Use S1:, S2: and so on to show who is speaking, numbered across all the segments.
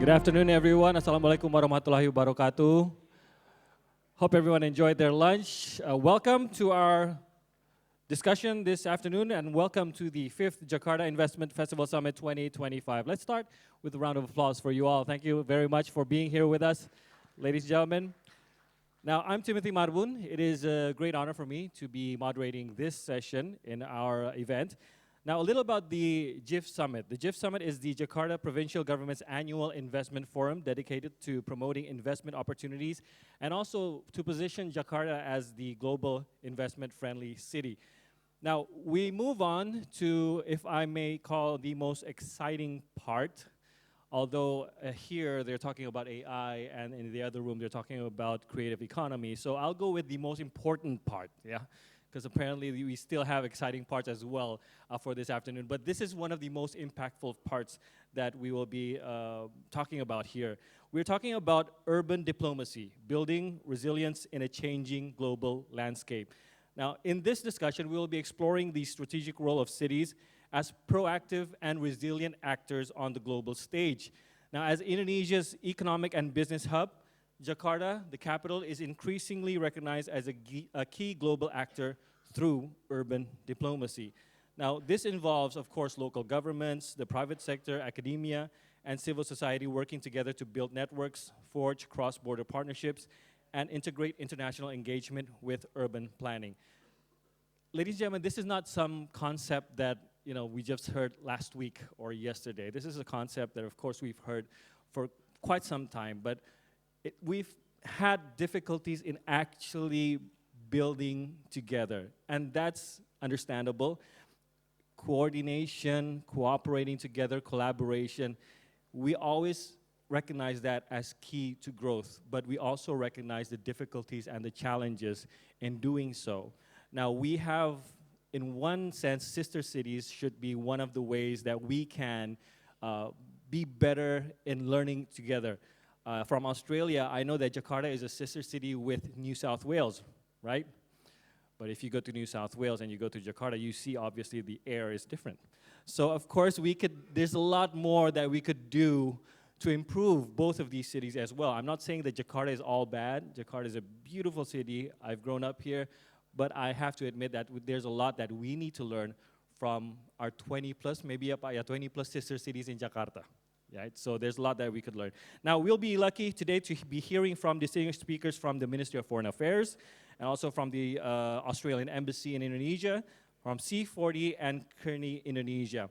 S1: Good afternoon, everyone. Assalamualaikum warahmatullahi wabarakatuh. Hope everyone enjoyed their lunch. Welcome to our discussion this afternoon, and welcome to the 5th Jakarta Investment Festival Summit 2025. Let's start with a round of applause for you all. Thank you very much for being here with us, ladies and gentlemen. Now, I'm Timothy Marbun. It is a great honor for me to be moderating this session in our event. Now, a little about the JIF Summit. The JIF Summit is the Jakarta Provincial Government's annual investment forum dedicated to promoting investment opportunities and also to position Jakarta as the global investment-friendly city. Now, we move on to, if I may call, the most exciting part, although here they're talking about AI and in the other room they're talking about creative economy. So I'll go with the most important part, yeah? Because apparently we still have exciting parts as well for this afternoon. But this is one of the most impactful parts that we will be talking about here. We're talking about urban diplomacy, building resilience in a changing global landscape. Now, in this discussion, we will be exploring the strategic role of cities as proactive and resilient actors on the global stage. Now, as Indonesia's economic and business hub, Jakarta, the capital, is increasingly recognized as a key global actor through urban diplomacy. Now, this involves, of course, local governments, the private sector, academia, and civil society working together to build networks, forge cross-border partnerships, and integrate international engagement with urban planning. Ladies and gentlemen, this is not some concept that we just heard last week or yesterday. This is a concept that, of course, we've heard for quite some time, but we've had difficulties in actually building together, and that's understandable. Coordination, cooperating together, collaboration, we always recognize that as key to growth, but we also recognize the difficulties and the challenges in doing so. Now, we have, in one sense, sister cities should be one of the ways that we can be better in learning together. From Australia, I know that Jakarta is a sister city with New South Wales, right? But if you go to New South Wales and you go to Jakarta, you see obviously the air is different. So of course there's a lot more that we could do to improve both of these cities as well. I'm not saying that Jakarta is all bad. Jakarta is a beautiful city. I've grown up here, but I have to admit that there's a lot that we need to learn from our 20 plus, maybe up 20 plus sister cities in Jakarta. Right? So there's a lot that we could learn. Now, we'll be lucky today to be hearing from distinguished speakers from the Ministry of Foreign Affairs and also from the Australian Embassy in Indonesia, from C40 and Kearney, Indonesia.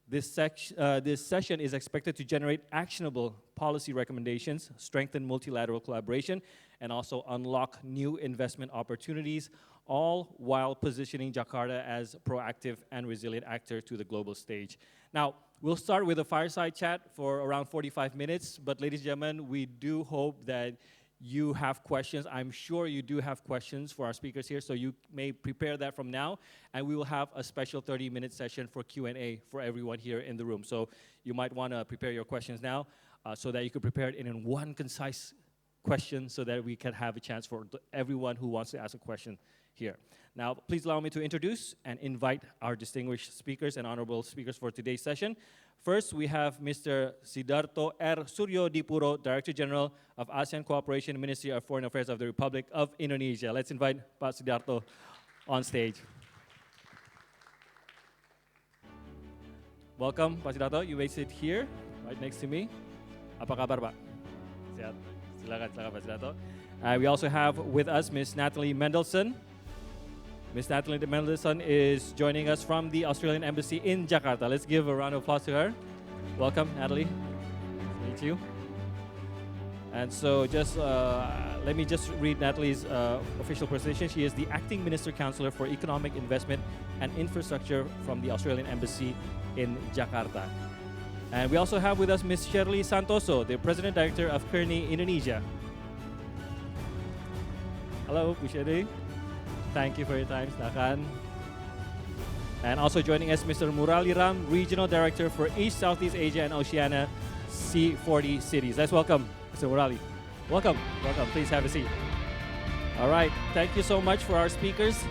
S1: This session is expected to generate actionable policy recommendations, strengthen multilateral collaboration, and also unlock new investment opportunities, all while positioning Jakarta as a proactive and resilient actor to the global stage. Now, we'll start with a fireside chat for around 45 minutes, but ladies and gentlemen, we do hope that you have questions. I'm sure you do have questions for our speakers here, so you may prepare that from now, and we will have a special 30-minute session for Q&A for everyone here in the room. So you might want to prepare your questions now so that you could prepare it in one concise question so that we can have a chance for everyone who wants to ask a question here. Now, please allow me to introduce and invite our distinguished speakers and honorable speakers for today's session. First, we have Mr. Sidharto R. Suryodipuro, Director General of ASEAN Cooperation, Ministry of Foreign Affairs of the Republic of Indonesia. Let's invite Pak Sidharto on stage. Welcome, Pak Sidharto. You may sit here, right next to me. Apa kabar, Pak? Sehat. Silakan, Pak Sidharto. We also have with us Ms. Natalie Mendelsohn. Ms. Natalie Mendelsohn is joining us from the Australian Embassy in Jakarta. Let's give a round of applause to her. Welcome, Natalie. Nice to meet you. And so let me just read Natalie's official position. She is the Acting Minister Counsellor for Economic Investment and Infrastructure from the Australian Embassy in Jakarta. And we also have with us Ms. Shirley Santoso, the President Director of Kearney, Indonesia. Hello, Bu Shirley. Thank you for your time, silakan. And also joining us, Mr. Murali, Regional Director for East, Southeast Asia and Oceania, C40 cities. Let's welcome Mr. Murali. Welcome, welcome. Please have a seat. All right, thank you so much for our speakers.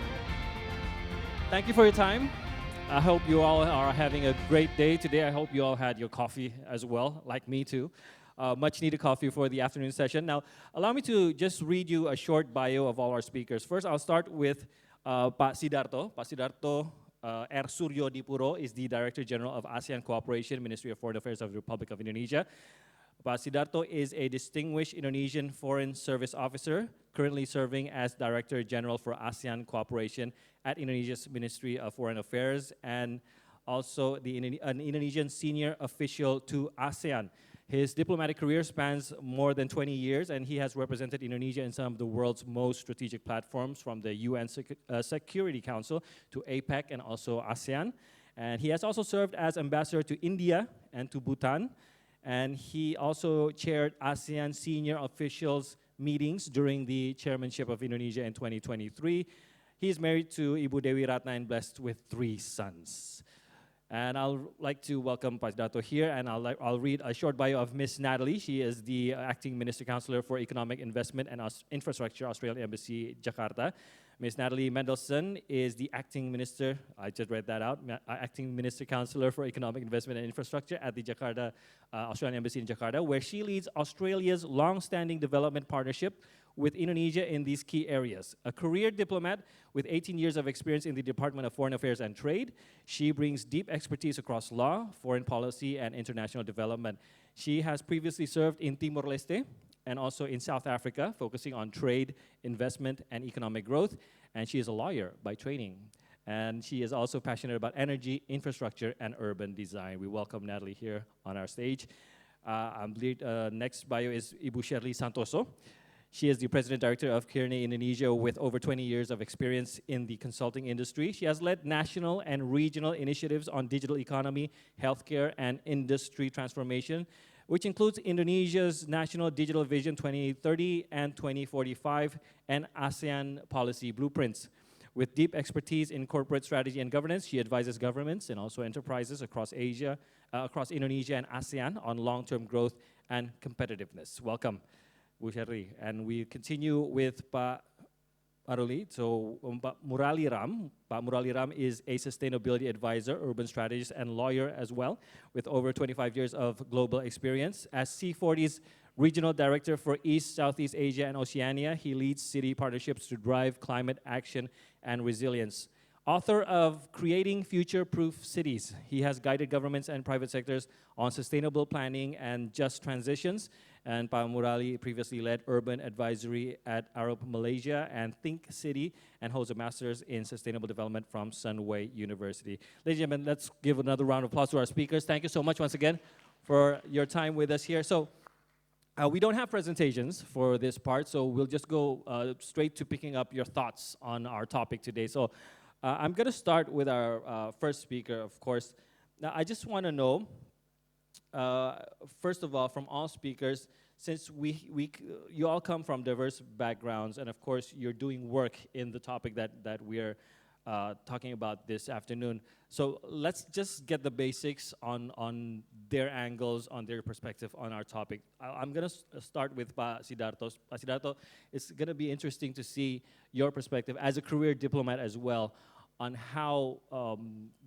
S1: Thank you for your time. I hope you all are having a great day today. I hope you all had your coffee as well, like me too. much needed coffee for the afternoon session. Now, allow me to just read you a short bio of all our speakers. First, I'll start with Pak Sidharto. Pak Sidharto R. Suryodipuro is the Director General of ASEAN Cooperation, Ministry of Foreign Affairs of the Republic of Indonesia. Pak Sidharto is a distinguished Indonesian Foreign Service Officer, currently serving as Director General for ASEAN Cooperation at Indonesia's Ministry of Foreign Affairs, and also an Indonesian senior official to ASEAN. His diplomatic career spans more than 20 years, and he has represented Indonesia in some of the world's most strategic platforms, from the UN Security Council to APEC and also ASEAN. And he has also served as ambassador to India and to Bhutan. And he also chaired ASEAN senior officials meetings during the chairmanship of Indonesia in 2023. He is married to Ibu Dewi Ratna and blessed with 3 sons. And I'll like to welcome Pak Sidharto here, and I'll read a short bio of Miss Natalie. She is the Acting Minister Counsellor for Economic Investment and Infrastructure, Australian Embassy, Jakarta. Miss Natalie Mendelsohn is the Acting Minister, I just read that out, Acting Minister Counsellor for Economic Investment and Infrastructure at the Jakarta, Australian Embassy in Jakarta, where she leads Australia's long-standing development partnership with Indonesia in these key areas. A career diplomat with 18 years of experience in the Department of Foreign Affairs and Trade, she brings deep expertise across law, foreign policy, and international development. She has previously served in Timor-Leste and also in South Africa, focusing on trade, investment, and economic growth. And she is a lawyer by training. And she is also passionate about energy, infrastructure, and urban design. We welcome Natalie here on our stage. Next bio is Ibu Shirley Santoso. She is the President Director of Kearney, Indonesia, with over 20 years of experience in the consulting industry. She has led national and regional initiatives on digital economy, healthcare, and industry transformation, which includes Indonesia's National Digital Vision 2030 and 2045 and ASEAN policy blueprints. With deep expertise in corporate strategy and governance, she advises governments and also enterprises across Asia, across Indonesia and ASEAN on long-term growth and competitiveness. Welcome, Bu Shirley. And we continue with Pak Murali. So Pak Murali Ram. Pak Murali Ram is a sustainability advisor, urban strategist, and lawyer as well, with over 25 years of global experience. As C40's Regional Director for East, Southeast Asia, and Oceania, he leads city partnerships to drive climate action and resilience. Author of Creating Future-Proof Cities, he has guided governments and private sectors on sustainable planning and just transitions. And Pak Murali previously led urban advisory at Arab Malaysia and Think City, and holds a master's in sustainable development from Sunway University. Ladies and gentlemen, let's give another round of applause to our speakers. Thank you so much once again for your time with us here. So we don't have presentations for this part, so we'll just go straight to picking up your thoughts on our topic today. So I'm going to start with our first speaker, of course. Now, I just want to know, first of all, from all speakers, since you all come from diverse backgrounds, and of course you're doing work in the topic that we're talking about this afternoon. So let's just get the basics on their angles, on their perspective on our topic. I'm going to start with Pak Sidharto. Pak Sidharto, it's going to be interesting to see your perspective as a career diplomat as well on how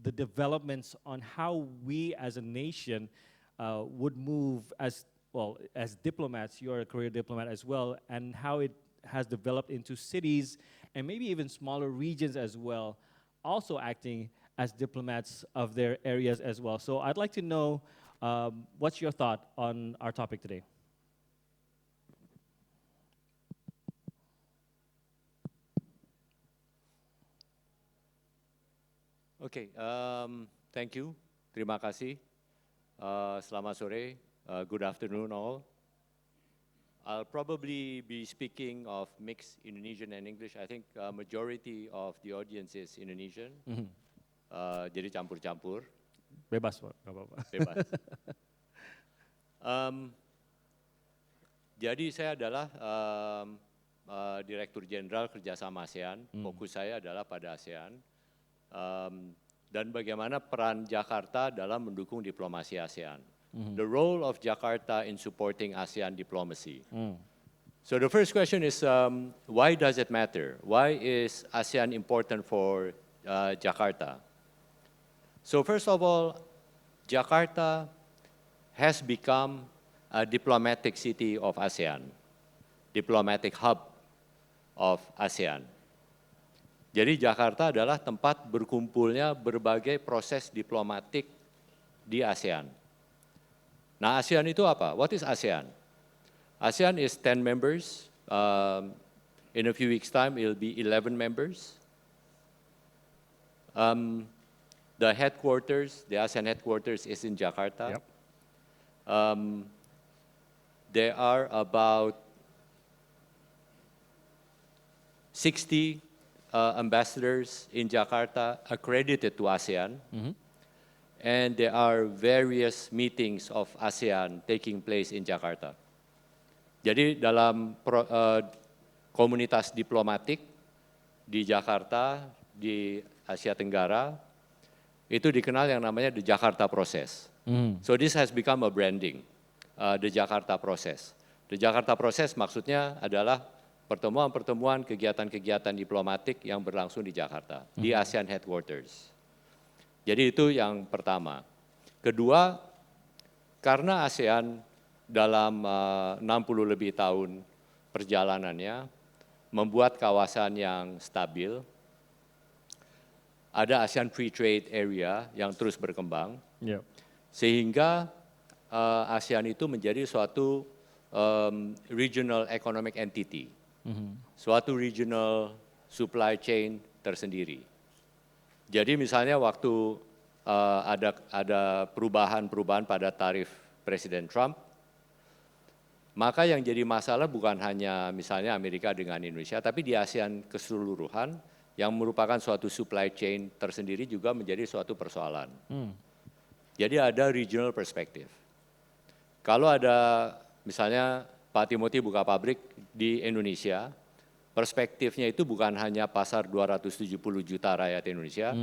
S1: the developments on how we as a nation would move as well as diplomats. You're a career diplomat as well, and how it has developed into cities and maybe even smaller regions as well, also acting as diplomats of their areas as well. So I'd like to know what's your thought on our topic today?
S2: Okay, thank you. Terima kasih. Selamat sore. Good afternoon all. I'll probably be speaking of mixed Indonesian and English. I think majority of the audience is Indonesian. Jadi campur-campur.
S1: Bebas, Pak. Nggak apa-apa.
S2: Bebas. Jadi saya adalah Direktur Jenderal Kerjasama ASEAN. Fokus saya adalah pada ASEAN. Dan bagaimana peran Jakarta dalam mendukung diplomasi ASEAN. The role of Jakarta in supporting ASEAN diplomacy. So the first question is, why does it matter? Why is ASEAN important for Jakarta? So first of all, Jakarta has become a diplomatic city of ASEAN, diplomatic hub of ASEAN. Jadi Jakarta adalah tempat berkumpulnya berbagai proses diplomatik di ASEAN. Nah, ASEAN itu apa? What is ASEAN? ASEAN is 10 members. In a few weeks' time, it will be 11 members. The headquarters, the ASEAN headquarters is in Jakarta.
S1: Yep.
S2: There are about 60 ambassadors in Jakarta accredited to ASEAN. And there are various meetings of ASEAN taking place in Jakarta. Jadi dalam komunitas diplomatik di Jakarta, di Asia Tenggara, itu dikenal yang namanya the Jakarta Process. So this has become a branding, the Jakarta Process. The Jakarta Process maksudnya adalah pertemuan-pertemuan, kegiatan-kegiatan diplomatik yang berlangsung di Jakarta, di ASEAN Headquarters. Jadi itu yang pertama. Kedua, karena ASEAN dalam 60 lebih tahun perjalanannya, membuat kawasan yang stabil, ada ASEAN Free Trade Area yang terus berkembang, sehingga ASEAN itu menjadi suatu regional economic entity, suatu regional supply chain tersendiri. Jadi misalnya waktu ada perubahan-perubahan pada tarif Presiden Trump, maka yang jadi masalah bukan hanya misalnya Amerika dengan Indonesia, tapi di ASEAN keseluruhan yang merupakan suatu supply chain tersendiri juga menjadi suatu persoalan. Jadi ada regional perspective. Kalau ada misalnya Pak Timothy buka pabrik di Indonesia, perspektifnya itu bukan hanya pasar 270 juta rakyat Indonesia,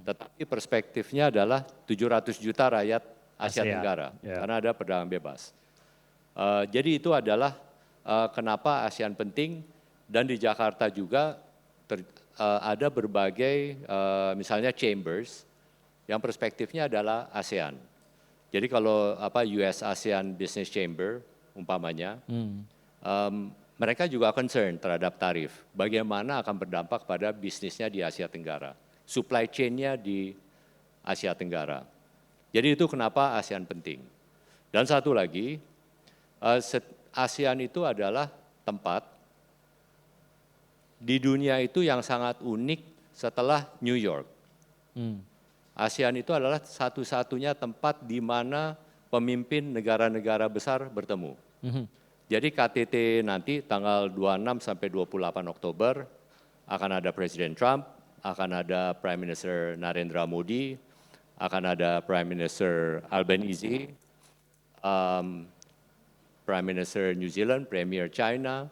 S2: tetapi perspektifnya adalah 700 juta rakyat Asia Tenggara, karena ada perdagangan bebas. Jadi itu adalah kenapa ASEAN penting, dan di Jakarta juga ada berbagai misalnya chambers yang perspektifnya adalah ASEAN. Jadi kalau US ASEAN Business Chamber umpamanya, mereka juga concern terhadap tarif. Bagaimana akan berdampak pada bisnisnya di Asia Tenggara, supply chain-nya di Asia Tenggara. Jadi itu kenapa ASEAN penting. Dan satu lagi, ASEAN itu adalah tempat di dunia itu yang sangat unik setelah New York. ASEAN itu adalah satu-satunya tempat di mana pemimpin negara-negara besar bertemu. Jadi KTT nanti tanggal 26 sampai 28 Oktober akan ada Presiden Trump, akan ada Prime Minister Narendra Modi, akan ada Prime Minister Albanese, Prime Minister New Zealand, Premier China,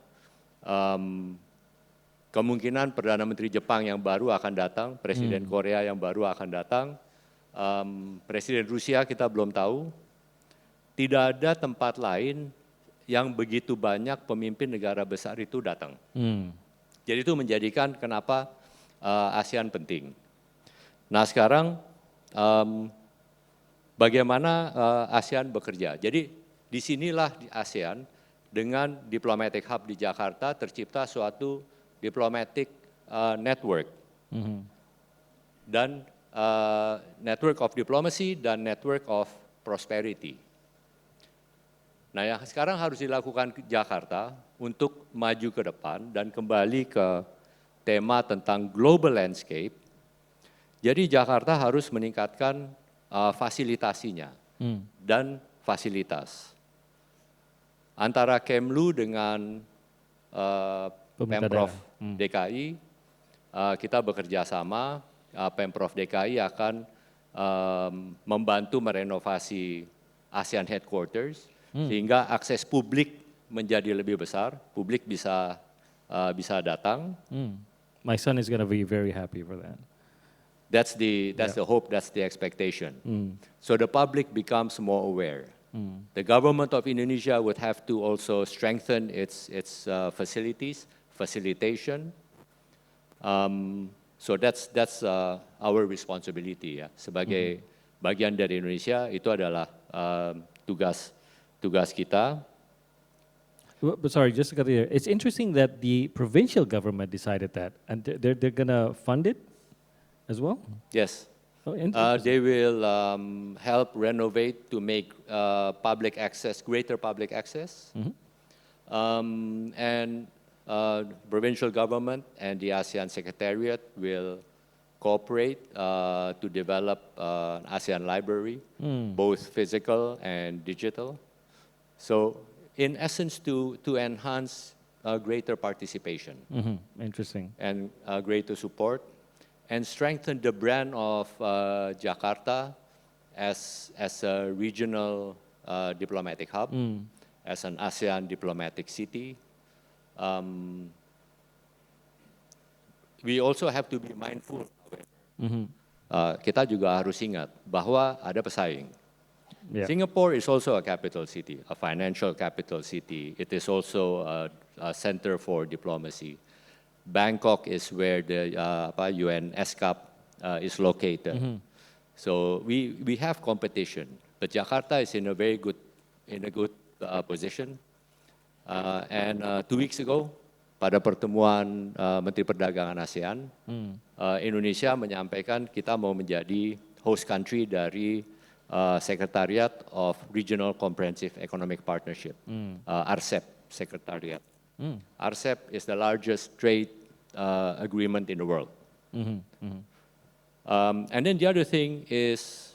S2: kemungkinan Perdana Menteri Jepang yang baru akan datang, Presiden Korea yang baru akan datang, Presiden Rusia kita belum tahu. Tidak ada tempat lain yang begitu banyak pemimpin negara besar itu datang. Jadi itu menjadikan kenapa ASEAN penting. Nah sekarang bagaimana ASEAN bekerja. Jadi disinilah di ASEAN dengan diplomatic hub di Jakarta tercipta suatu diplomatic network. Dan network of diplomacy dan network of prosperity. Nah yang sekarang harus dilakukan ke Jakarta untuk maju ke depan dan kembali ke tema tentang global landscape. Jadi Jakarta harus meningkatkan fasilitasinya dan fasilitas. Antara Kemlu dengan Pemprov DKI, kita bekerja sama, Pemprov DKI akan membantu merenovasi ASEAN Headquarters, sehingga akses publik menjadi lebih besar, publik bisa datang.
S1: My son is going to be very happy for that.
S2: That's the hope, that's the expectation. So the public becomes more aware. The government of Indonesia would have to also strengthen its facilities, facilitation. So that's our responsibility ya. Sebagai bagian dari Indonesia itu adalah tugas tugas kita.
S1: But sorry, just to cut you there. It's interesting that the provincial government decided that, and they're gonna fund it as well.
S2: Yes.
S1: Oh, interesting.
S2: They will help renovate to make public access, greater public access. And provincial government and the ASEAN Secretariat will cooperate to develop an ASEAN library, both physical and digital. So in essence, to enhance greater participation.
S1: Interesting.
S2: And greater support, and strengthen the brand of Jakarta as a regional diplomatic hub, as an ASEAN diplomatic city. We also have to be mindful. Kita juga harus ingat bahwa ada pesaing.
S1: Yeah.
S2: Singapore is also a capital city, a financial capital city. It is also a center for diplomacy. Bangkok is where the UN ESCAP is located. So we have competition, but Jakarta is in a very good position. And 2 weeks ago, pada pertemuan Menteri Perdagangan ASEAN, Indonesia menyampaikan kita mau menjadi host country dari Secretariat of Regional Comprehensive Economic Partnership, RCEP Secretariat. RCEP is the largest trade agreement in the world. And then the other thing is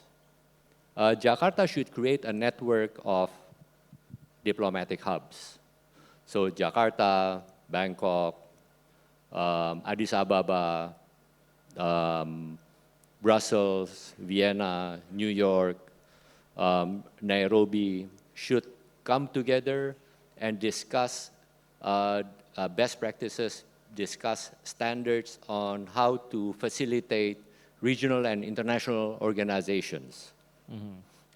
S2: Jakarta should create a network of diplomatic hubs. So Jakarta, Bangkok, Addis Ababa, Brussels, Vienna, New York, Nairobi should come together and discuss best practices, discuss standards on how to facilitate regional and international organizations.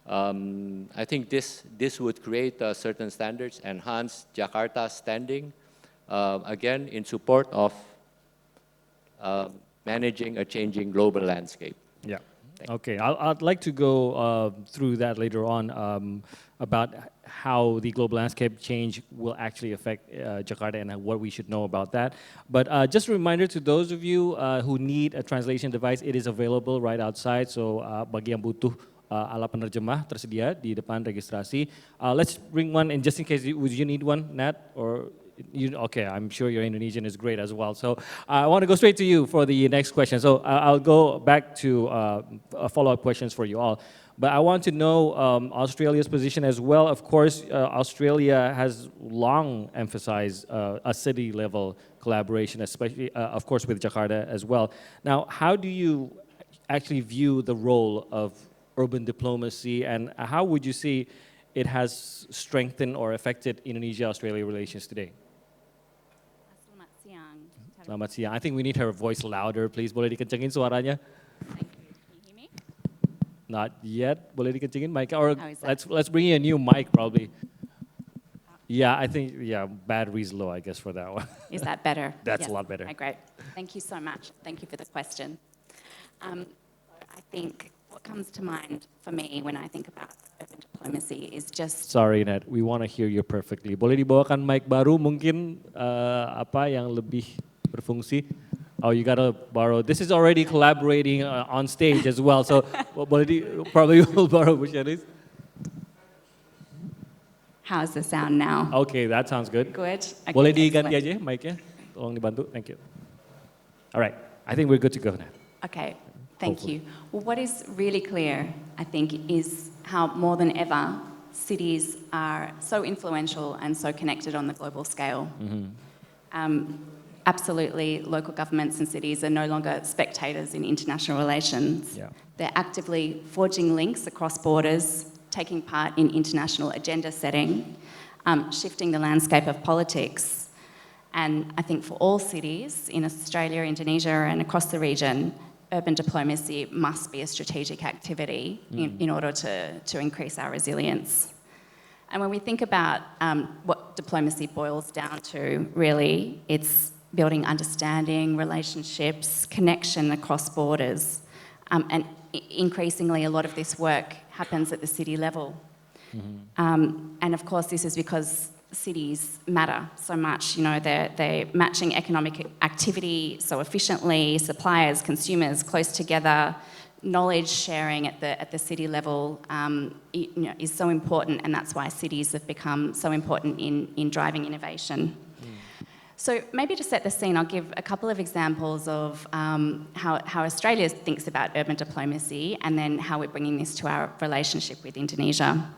S2: I think this would create certain standards, enhance Jakarta's standing, again, in support of managing a changing global landscape.
S1: Yeah. Okay, I'd like to go through that later on about how the global landscape change will actually affect Jakarta and what we should know about that. But just a reminder to those of you who need a translation device, it is available right outside. So bagi yang butuh alat penerjemah tersedia di depan registrasi. Let's bring one, and just in case, would you need one, Nat? Or okay, I'm sure your Indonesian is great as well. So I want to go straight to you for the next question. So I'll go back to follow-up questions for you all. But I want to know Australia's position as well. Of course, Australia has long emphasized a city-level collaboration, especially, of course, with Jakarta as well. Now, how do you actually view the role of urban diplomacy, and how would you see it has strengthened or affected Indonesia-Australia relations today?
S3: Selamat siang.
S1: Selamat siang. I think we need her voice louder, please. Boleh dikencengin suaranya?
S3: Thank you. Can you hear me?
S1: Not yet. Boleh dikencengin mic? Or
S3: How is that?
S1: let's bring you a new mic, probably. Yeah, I think, battery's low, I guess, for that one.
S3: Is that better?
S1: That's
S3: Yes.
S1: a lot better.
S3: Okay, great. Thank you so much. Thank you for the question. I think what comes to mind for me when I think about urban diplomacy is just...
S1: Sorry, Nat, we want to hear you perfectly. Boleh dibawakan mic baru mungkin yang lebih berfungsi? Oh, you gotta borrow. This is already collaborating on stage as well, so probably will borrow Bu Shirley.
S3: How's the sound now?
S1: Okay, that sounds good.
S3: Good. Okay,
S1: Boleh diganti
S3: excellent.
S1: aja mic-nya? Tolong dibantu, thank you. All right, I think we're good to go now.
S3: Okay, thank
S1: Hopefully.
S3: you. Well, what is really clear, I think, is how more than ever cities are so influential and so connected on the global scale. Absolutely, local governments and cities are no longer spectators in international relations.
S1: Yeah.
S3: They're actively forging links across borders, taking part in international agenda setting, shifting the landscape of politics. And I think for all cities in Australia, Indonesia, and across the region, urban diplomacy must be a strategic activity in order to increase our resilience. And when we think about what diplomacy boils down to, really, it's building understanding, relationships, connection across borders. And increasingly, a lot of this work happens at the city level. And of course, this is because cities matter so much. You know, they're matching economic activity so efficiently, suppliers, consumers close together, knowledge sharing at the city level is so important, and that's why cities have become so important in driving innovation. So maybe to set the scene, I'll give a couple of examples of how Australia thinks about urban diplomacy, and then how we're bringing this to our relationship with Indonesia.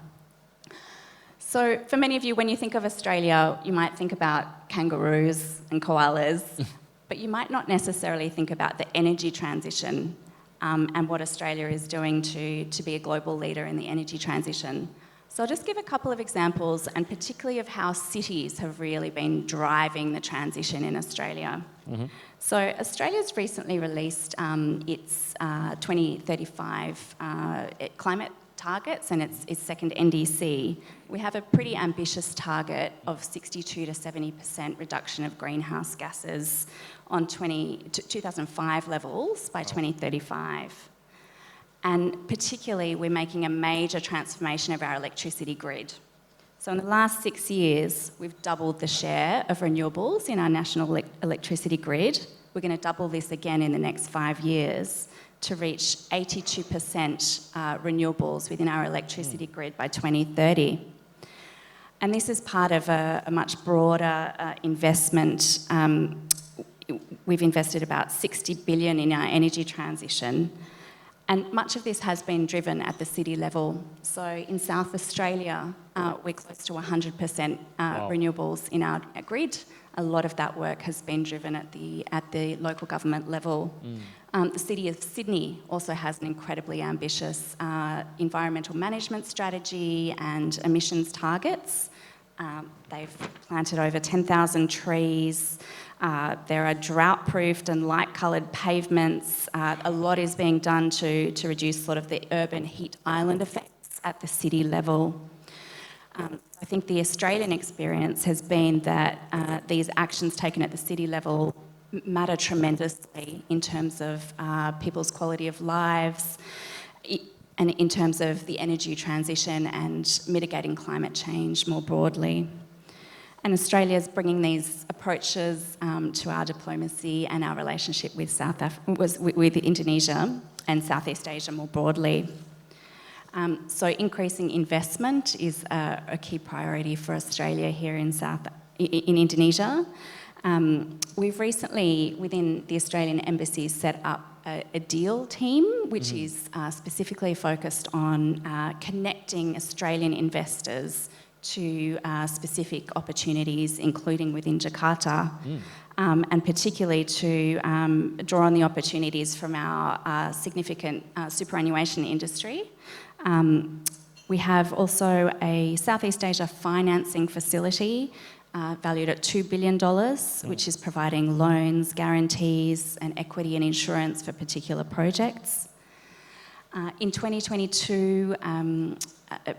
S3: So for many of you, when you think of Australia, you might think about kangaroos and koalas, but you might not necessarily think about the energy transition and what Australia is doing to be a global leader in the energy transition. So I'll just give a couple of examples, and particularly of how cities have really been driving the transition in Australia. So Australia's recently released its 2035 climate targets and its second NDC. We have a pretty ambitious target of 62 to 70% reduction of greenhouse gases on 2005 levels by 2035. And particularly, we're making a major transformation of our electricity grid. So in the last 6 years, we've doubled the share of renewables in our national electricity grid. We're going to double this again in the next 5 years to reach 82% renewables within our electricity grid by 2030. And this is part of a much broader investment. We've invested about 60 billion in our energy transition. And much of this has been driven at the city level. So in South Australia, we're close to 100% renewables in our grid. A lot of that work has been driven at the local government level. The City of Sydney also has an incredibly ambitious environmental management strategy and emissions targets. They've planted over 10,000 trees. There are drought-proofed and light-coloured pavements. A lot is being done to reduce sort of the urban heat island effects at the city level. I think the Australian experience has been that these actions taken at the city level matter tremendously in terms of people's quality of lives, and in terms of the energy transition and mitigating climate change more broadly. And Australia is bringing these approaches to our diplomacy and our relationship with with Indonesia and Southeast Asia more broadly. So increasing investment is a key priority for Australia here in Indonesia. We've recently, within the Australian Embassy, set up a deal team, which is specifically focused on connecting Australian investors to specific opportunities, including within Jakarta, and particularly to draw on the opportunities from our significant superannuation industry. We have also a Southeast Asia financing facility valued at $2 billion, which is providing loans, guarantees, and equity and insurance for particular projects. In 2022,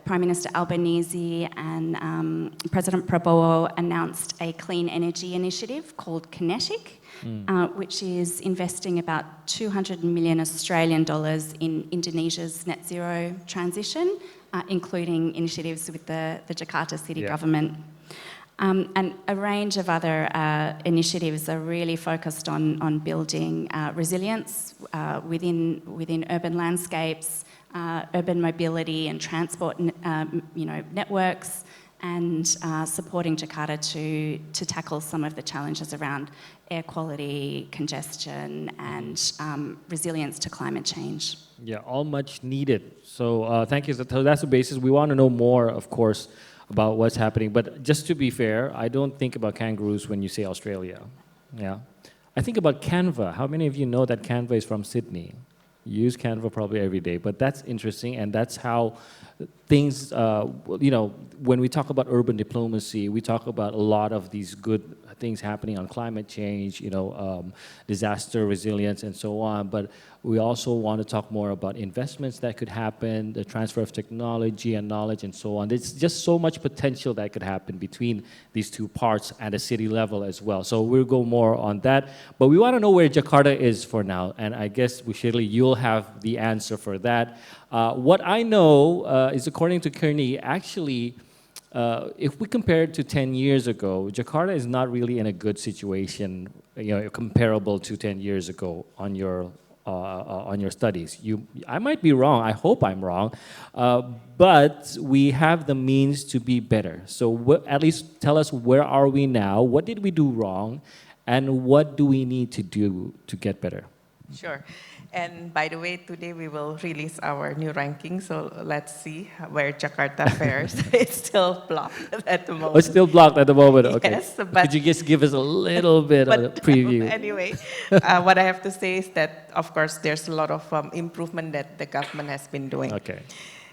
S3: Prime Minister Albanese and President Prabowo announced a clean energy initiative called Kinetic, which is investing about 200 million Australian dollars in Indonesia's net zero transition, including initiatives with the Jakarta city government. And a range of other initiatives are really focused on building resilience within urban landscapes, urban mobility and transport networks, and supporting Jakarta to tackle some of the challenges around air quality, congestion, and resilience to climate change.
S1: Yeah, all much needed. So thank you. So that's the basis. We want to know more, of course, about what's happening. But just to be fair, I don't think about kangaroos when you say Australia. Yeah, I think about Canva. How many of you know that Canva is from Sydney? You use Canva probably every day, but that's interesting, and that's how things, when we talk about urban diplomacy, we talk about a lot of these good things happening on climate change, disaster resilience and so on, but we also want to talk more about investments that could happen, the transfer of technology and knowledge and so on. There's just so much potential that could happen between these two parts at a city level as well. So we'll go more on that, but we want to know where Jakarta is for now, and I guess, Shirley, you'll have the answer for that. What I know is, according to Kearney, actually, if we compare it to 10 years ago, Jakarta is not really in a good situation, comparable to 10 years ago on your studies. I might be wrong. I hope I'm wrong, but we have the means to be better. So at least tell us, where are we now? What did we do wrong, and what do we need to do to get better?
S4: Sure. And by the way, today we will release our new ranking, so let's see where Jakarta fares. It's still blocked at the moment.
S1: Oh, it's still blocked at the moment, okay.
S4: Yes, but
S1: could you just give us a little bit of a preview?
S4: Anyway, what I have to say is that, of course, there's a lot of improvement that the government has been doing.
S1: Okay.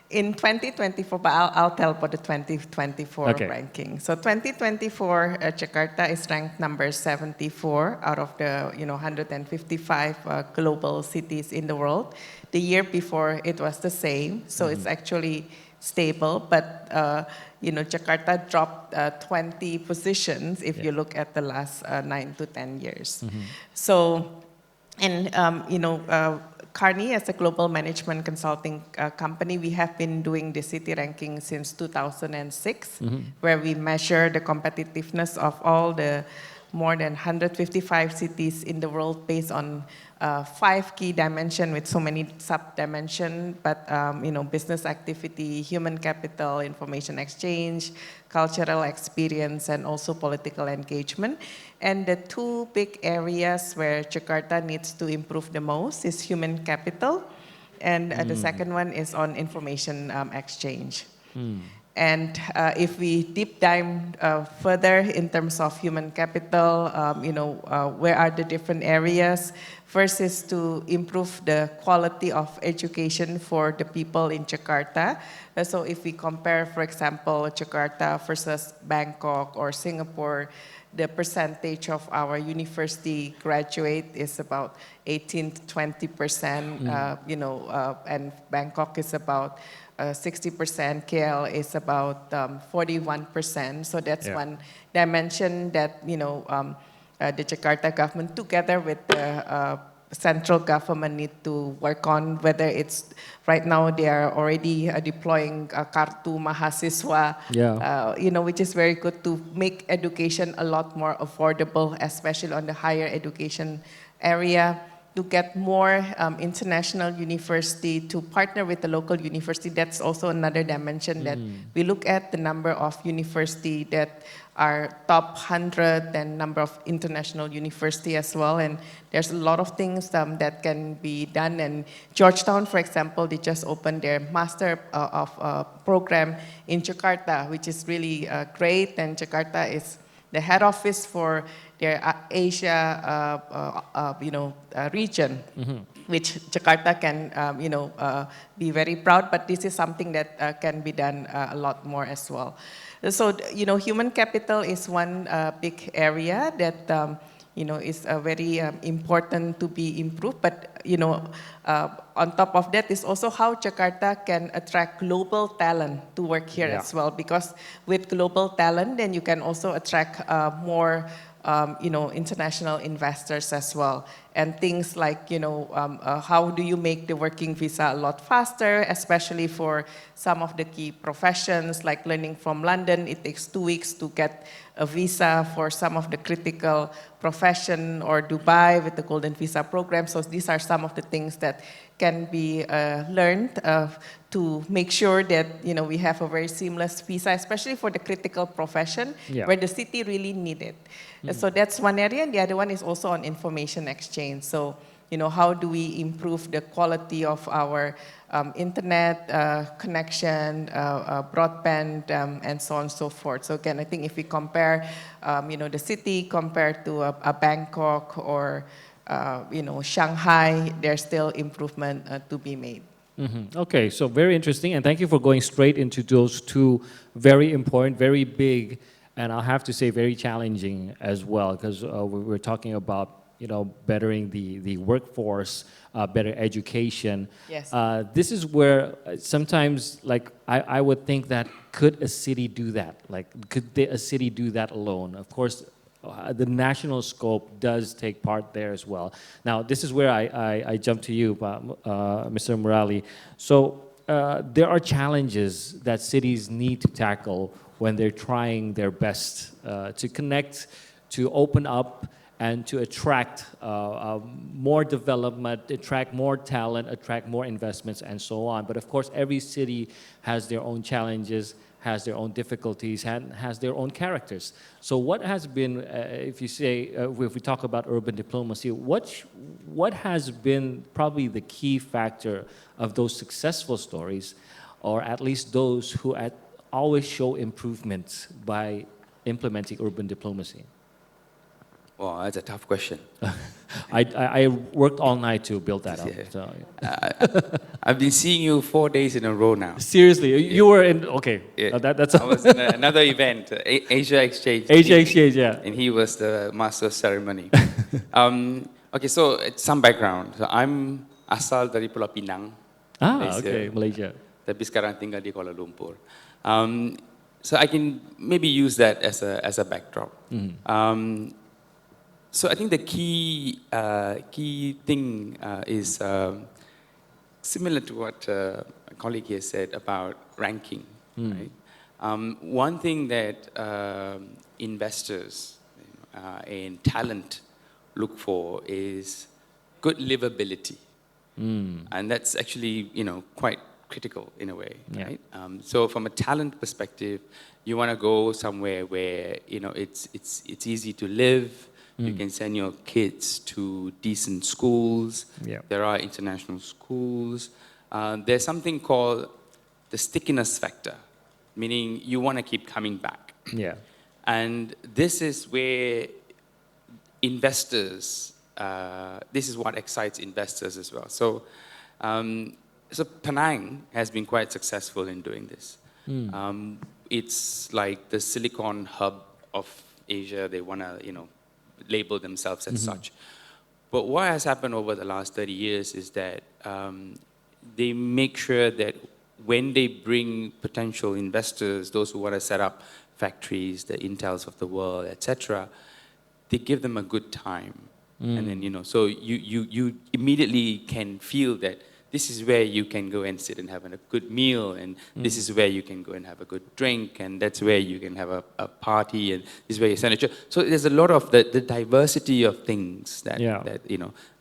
S4: In 2024, but I'll tell for the 2024
S1: Okay.
S4: ranking. So 2024, Jakarta is ranked number 74 out of the 155 global cities in the world. The year before, it was the same, so it's actually stable. But Jakarta dropped 20 positions if you look at the last 9 to 10 years. So, and Kearney, as a global management consulting company, we have been doing the city ranking since 2006, where we measure the competitiveness of all the more than 155 cities in the world based on 5 key dimensions with so many sub-dimensions, but business activity, human capital, information exchange, cultural experience, and also political engagement. And the 2 big areas where Jakarta needs to improve the most is human capital, and the second one is on information exchange. And if we deep dive further in terms of human capital, where are the different areas? First is to improve the quality of education for the people in Jakarta. So if we compare, for example, Jakarta versus Bangkok or Singapore, the percentage of our university graduate is about 18 to 20%, and Bangkok is about 60%, KL is about 41%. So that's one dimension that the Jakarta government, together with the central government, need to work on. Whether it's right now they are already deploying Kartu Mahasiswa, which is very good to make education a lot more affordable, especially on the higher education area. To get more international university to partner with the local university, that's also another dimension that we look at, the number of university that are top 100 and number of international university as well. And there's a lot of things that can be done. And Georgetown, for example, they just opened their master of program in Jakarta, which is really great. And Jakarta is the head office for their Asia, region, which Jakarta can, be very proud. But this is something that can be done a lot more as well. So, human capital is one big area that, is very important to be improved. But, on top of that is also how Jakarta can attract global talent to work here as well. Because with global talent, then you can also attract more international investors as well. And things like, how do you make the working visa a lot faster, especially for some of the key professions, like learning from London, it takes 2 weeks to get a visa for some of the critical profession, or Dubai with the Golden Visa program. So these are some of the things that can be learned to make sure that we have a very seamless visa, especially for the critical profession where the city really need it. So that's one area, and the other one is also on information exchange. So how do we improve the quality of our internet connection, broadband, and so on and so forth. So again, I think if we compare, the city compared to a Bangkok or Shanghai, there's still improvement to be made.
S1: Okay, so very interesting, and thank you for going straight into those 2 very important, very big, and I'll have to say very challenging as well, because we're talking about bettering the workforce, better education.
S4: Yes.
S1: This is where sometimes, like, I would think that, could a city do that? Like, could a city do that alone? Of course, the national scope does take part there as well. Now, this is where I jump to you, Mr. Murali. So, there are challenges that cities need to tackle when they're trying their best to connect, to open up, and to attract more development, attract more talent, attract more investments, and so on. But of course, every city has their own challenges, has their own difficulties, and has their own characters. So what has been, if we talk about urban diplomacy, what has been probably the key factor of those successful stories, or at least those who always show improvements by implementing urban diplomacy?
S5: Well, that's a tough question.
S1: I worked all night to build that up.
S5: Yeah.
S1: So.
S5: I've been seeing you 4 days in a row now.
S1: Seriously, you were in, okay.
S5: Yeah.
S1: That's
S5: I was in another event, Asia Exchange.
S1: Asia Exchange, yeah.
S5: And he was the master of ceremony. Okay, so some background. So I'm asal dari Pulau Pinang.
S1: Ah, okay, Malaysia.
S5: Tapi sekarang tinggal di Kuala Lumpur. So I can maybe use that as a backdrop. So I think the key thing is similar to what a colleague here said about ranking. Right? One thing that investors and talent look for is good livability, and that's actually quite critical in a way.
S1: Yeah.
S5: Right? So from a talent perspective, you want to go somewhere where it's easy to live. You can send your kids to decent schools.
S1: Yeah.
S5: There are international schools. There's something called the stickiness factor, meaning you want to keep coming back.
S1: Yeah.
S5: And this is where investors, this is what excites investors as well. So, so Penang has been quite successful in doing this. It's like the Silicon Hub of Asia. They want to, label themselves as such. But what has happened over the last 30 years is that they make sure that when they bring potential investors, those who want to set up factories, the Intels of the world, etc., they give them a good time. And then, so you immediately can feel that this is where you can go and sit and have a good meal, and this is where you can go and have a good drink, and that's where you can have a party, and this is where you send a. So there's a lot of the diversity of things that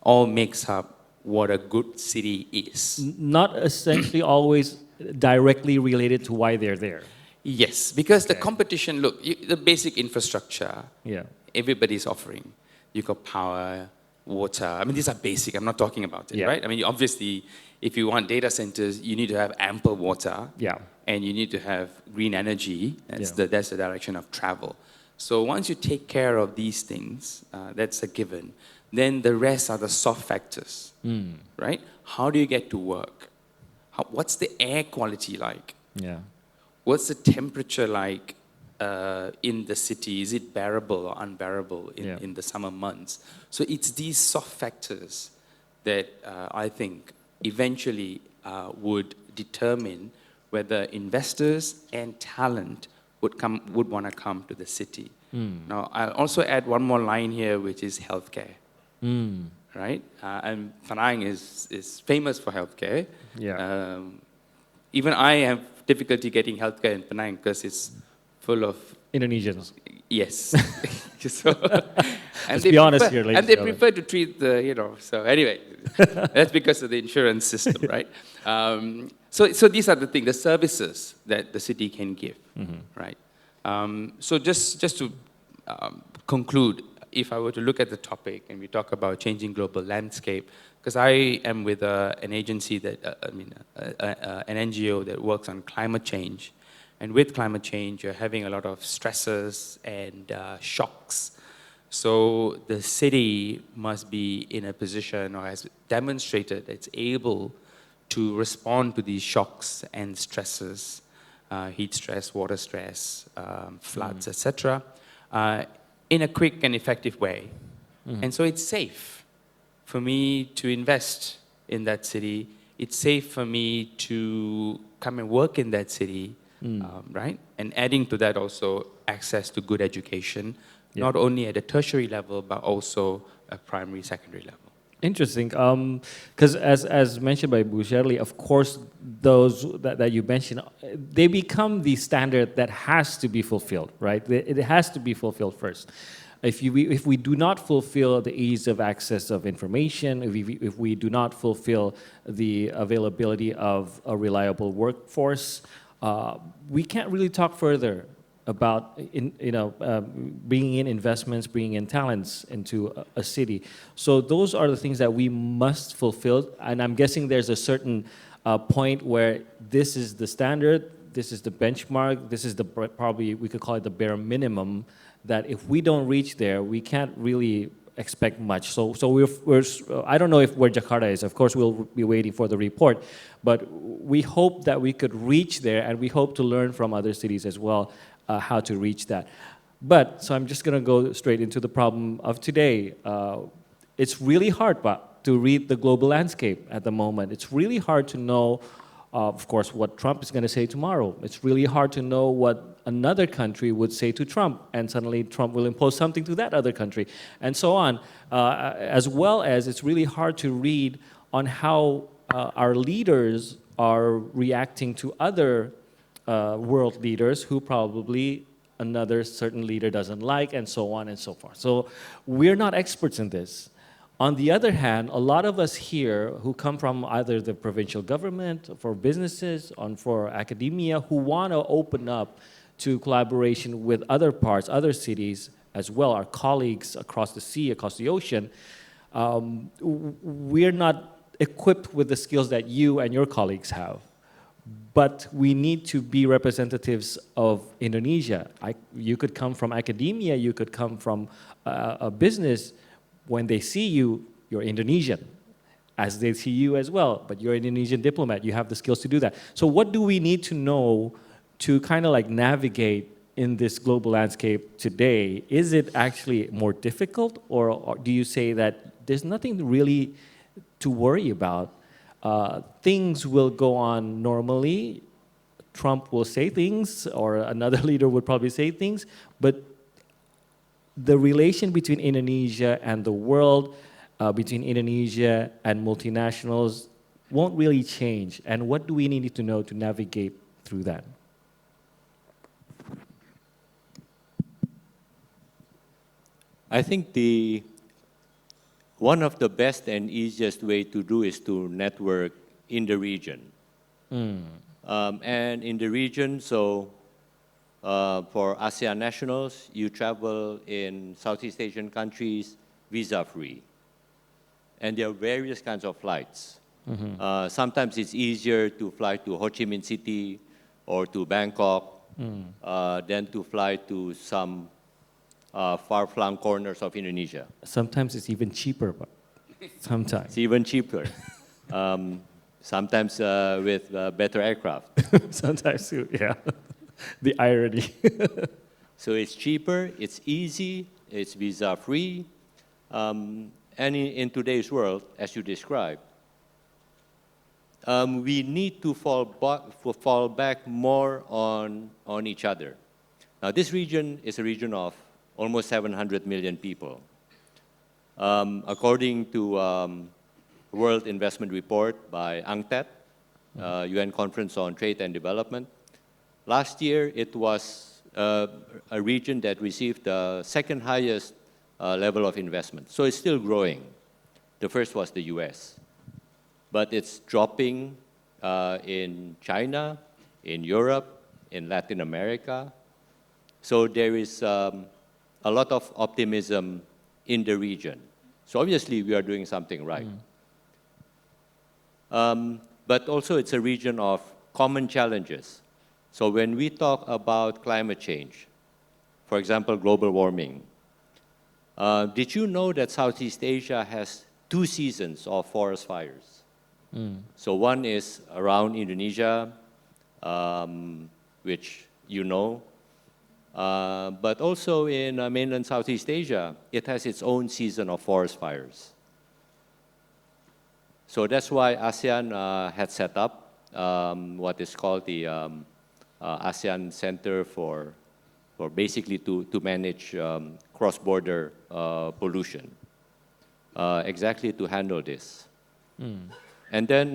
S5: all makes up what a good city is.
S1: Not essentially always directly related to why they're there.
S5: Yes, because the competition, look, the basic infrastructure, everybody's offering. You got power, water. I mean, these are basic. I'm not talking about it, right? I mean, obviously, if you want data centers, you need to have ample water.
S1: Yeah.
S5: And you need to have green energy. That's the direction of travel. So once you take care of these things, that's a given. Then the rest are the soft factors, right? How do you get to work? What's the air quality like?
S1: Yeah.
S5: What's the temperature like in the city? Is it bearable or unbearable in the summer months? So it's these soft factors that I think eventually would determine whether investors and talent would want to come to the city. Now, I'll also add one more line here, which is healthcare. Right? And Penang is famous for healthcare.
S1: Yeah.
S5: Even I have difficulty getting healthcare in Penang because it's full of
S1: Indonesians.
S5: Yes. So,
S1: Let's be honest here, ladies
S5: and they
S1: and gentlemen.
S5: prefer to treat the, so anyway, that's because of the insurance system, right? So these are the things, the services that the city can give, right? So just to conclude, if I were to look at the topic and we talk about changing global landscape, because I am with an agency that, an NGO that works on climate change. And with climate change, you're having a lot of stresses and shocks. So the city must be in a position, or has demonstrated it's able to respond to these shocks and stresses, heat stress, water stress, floods, etc., in a quick and effective way. And so it's safe for me to invest in that city. It's safe for me to come and work in that city, right? And adding to that also access to good education, not only at a tertiary level, but also a primary, secondary level.
S1: Interesting, because as mentioned by Bu Shirley, of course, those that you mentioned, they become the standard that has to be fulfilled, right? It has to be fulfilled first. If we do not fulfill the ease of access of information, if we do not fulfill the availability of a reliable workforce, we can't really talk further about bringing in investments, bringing in talents into a city. So those are the things that we must fulfill. And I'm guessing there's a certain point where this is the standard, this is the benchmark, this is the probably we could call it the bare minimum. That if we don't reach there, we can't really expect much. So we're I don't know if where Jakarta is. Of course, we'll be waiting for the report, but we hope that we could reach there, and we hope to learn from other cities as well how to reach that. But so I'm just going to go straight into the problem of today. It's really hard, to read the global landscape at the moment. It's really hard to know, of course, what Trump is going to say tomorrow. It's really hard to know what another country would say to Trump, and suddenly Trump will impose something to that other country, and so on. As well as it's really hard to read on how our leaders are reacting to other world leaders who probably another certain leader doesn't like, and so on and so forth. So we're not experts in this. On the other hand, a lot of us here who come from either the provincial government, for businesses, for academia, who want to open up to collaboration with other parts, other cities as well, our colleagues across the sea, across the ocean, we're not equipped with the skills that you and your colleagues have. But we need to be representatives of Indonesia. You could come from academia, you could come from a business. When they see you, you're Indonesian, as they see you as well, but you're an Indonesian diplomat, you have the skills to do that. So what do we need to know to kind of like navigate in this global landscape today? Is it actually more difficult, or do you say that there's nothing really to worry about? Things will go on normally. Trump will say things, or another leader would probably say things, but the relation between Indonesia and the world, between Indonesia and multinationals, won't really change. And what do we need to know to navigate through that?
S2: I think one of the best and easiest way to do is to network in the region. And in the region, so for ASEAN nationals, you travel in Southeast Asian countries visa-free. And there are various kinds of flights. Sometimes it's easier to fly to Ho Chi Minh City or to Bangkok than to fly to some far-flung corners of Indonesia.
S1: Sometimes it's even cheaper, but sometimes.
S2: It's even cheaper. Sometimes with better aircraft.
S1: Sometimes, yeah. The irony.
S2: So it's cheaper, it's easy, it's visa-free. And in today's world, as you described, we need to fall back more on each other. Now, this region is a region of almost 700 million people. According to World Investment Report by UNCTAD, UN Conference on Trade and Development, last year it was a region that received the second highest level of investment. So it's still growing. The first was the US. But it's dropping in China, in Europe, in Latin America. So there is a lot of optimism in the region. So obviously we are doing something right. But also it's a region of common challenges. So when we talk about climate change, for example, global warming, did you know that Southeast Asia has 2 seasons of forest fires? So one is around Indonesia, which you know, but also in mainland Southeast Asia, it has its own season of forest fires. So that's why ASEAN had set up what is called the ASEAN Center for basically to manage cross-border pollution. exactly to handle this. And then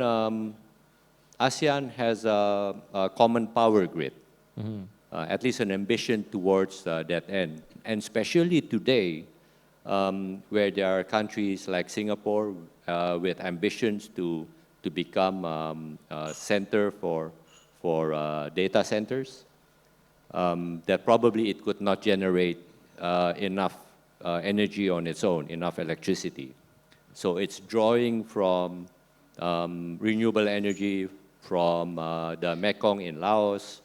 S2: ASEAN has a common power grid, at least an ambition towards that end. And especially today, where there are countries like Singapore with ambitions to become a center for data centers, that probably it could not generate enough energy on its own, enough electricity. So it's drawing from renewable energy from the Mekong in Laos,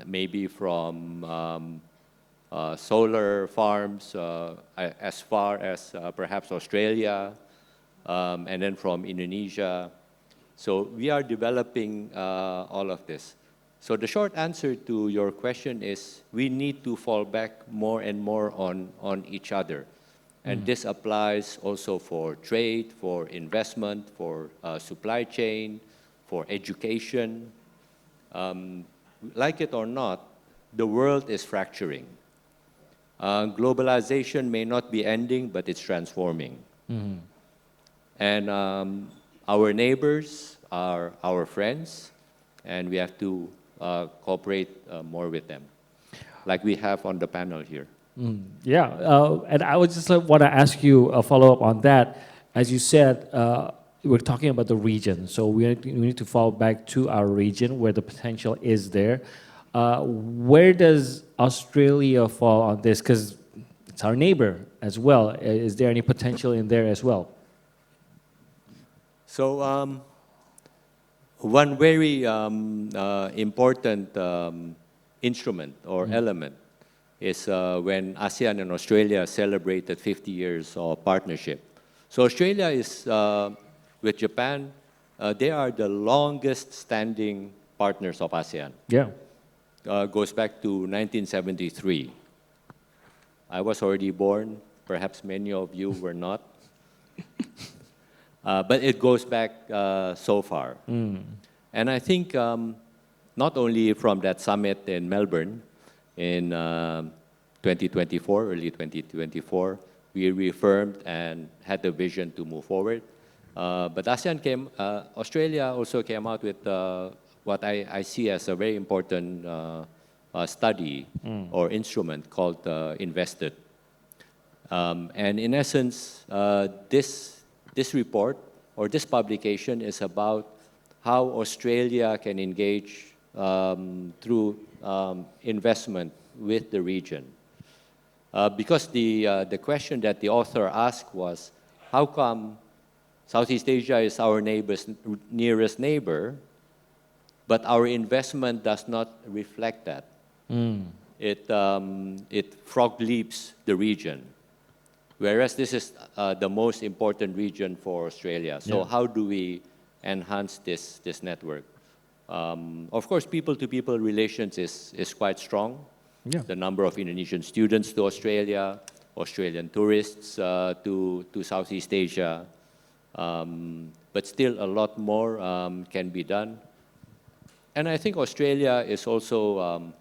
S2: maybe from solar farms as far as perhaps Australia, and then from Indonesia. So we are developing all of this. So the short answer to your question is we need to fall back more and more on each other. And this applies also for trade, for investment, for supply chain, for education. Like it or not, the world is fracturing. Globalization may not be ending, but it's transforming. And our neighbors are our friends, and we have to cooperate more with them, like we have on the panel here.
S1: Yeah, and I would just want to ask you a follow-up on that. As you said, we're talking about the region, so we need to fall back to our region where the potential is there. Where does Australia fall on this? Because it's our neighbor as well. Is there any potential in there as well?
S2: So one very important instrument or element is when ASEAN and Australia celebrated 50 years of partnership. So Australia is, with Japan, they are the longest standing partners of ASEAN.
S1: Yeah.
S2: Goes back to 1973. I was already born, perhaps many of you were not. But it goes back so far. And I think not only from that summit in Melbourne in 2024, early 2024, we reaffirmed and had the vision to move forward. But Australia also came out with what I see as a very important study or instrument called Invested. And in essence, this report or this publication is about how Australia can engage through investment with the region. Because the question that the author asked was, how come Southeast Asia is our nearest neighbor, but our investment does not reflect that? It frog leaps the region, whereas this is the most important region for Australia. So how do we enhance this network? Of course, people-to-people relations is quite strong.
S1: Yeah.
S2: The number of Indonesian students to Australia, Australian tourists to Southeast Asia, but still a lot more can be done. And I think Australia is also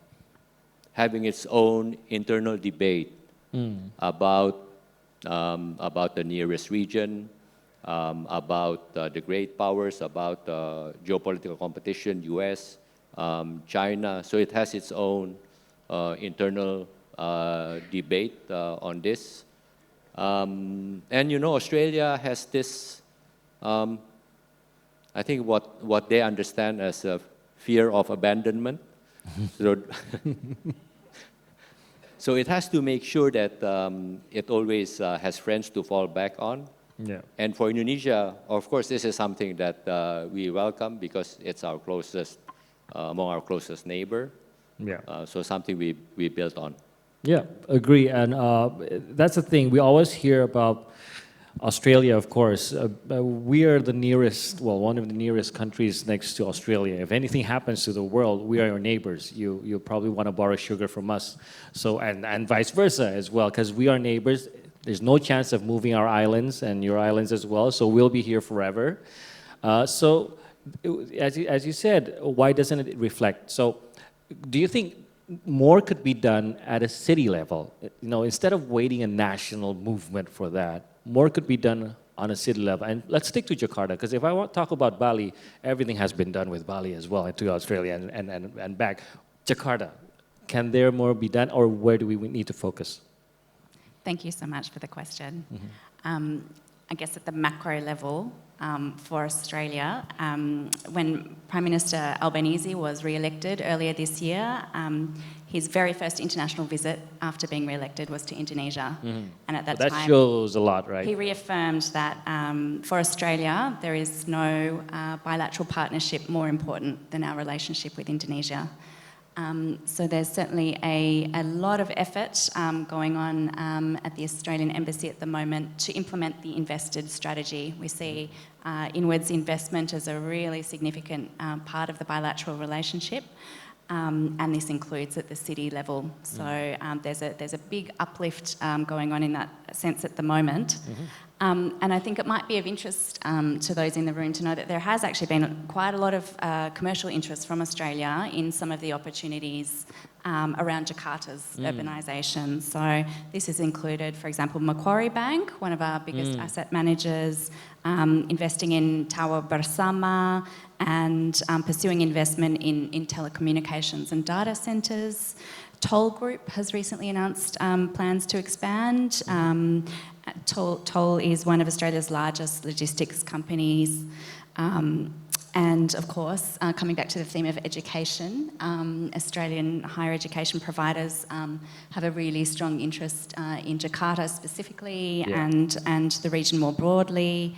S2: having its own internal debate about the nearest region, about the great powers, about geopolitical competition, US, China. So it has its own internal debate on this. And Australia has this, I think what they understand as a fear of abandonment. So it has to make sure that it always has friends to fall back on.
S1: Yeah.
S2: And for Indonesia, of course, this is something that we welcome because it's our closest, among our closest neighbor.
S1: Yeah.
S2: So something we built on.
S1: Yeah, agree. And that's the thing. We always hear about Australia, of course. We are the nearest, well, one of the nearest countries next to Australia. If anything happens to the world, we are your neighbors. You probably want to borrow sugar from us. So, and vice versa as well, because we are neighbors. There's no chance of moving our islands and your islands as well. So we'll be here forever. So, as you said, why doesn't it reflect? So, do you think more could be done at a city level? Instead of waiting a national movement for that, more could be done on a city level? And let's stick to Jakarta, because if I want to talk about Bali, everything has been done with Bali as well, and to Australia and back. Jakarta, can there more be done, or where do we need to focus?
S3: Thank you so much for the question. I guess at the macro level, for Australia, when Prime Minister Albanese was re-elected earlier this year, his very first international visit after being re-elected was to Indonesia. And at that time,
S1: that shows a lot, right?
S3: he reaffirmed that for Australia, there is no bilateral partnership more important than our relationship with Indonesia. So there's certainly a lot of effort going on at the Australian Embassy at the moment to implement the invested strategy. We see inwards investment as a really significant part of the bilateral relationship, and this includes at the city level. So there's a big uplift going on in that sense at the moment. And I think it might be of interest to those in the room to know that there has actually been quite a lot of commercial interest from Australia in some of the opportunities around Jakarta's urbanisation. So this has included, for example, Macquarie Bank, one of our biggest asset managers, investing in Tower Bersama and pursuing investment in telecommunications and data centres. Toll Group has recently announced plans to expand. Toll is one of Australia's largest logistics companies. And of course, coming back to the theme of education, Australian higher education providers have a really strong interest in Jakarta specifically and the region more broadly.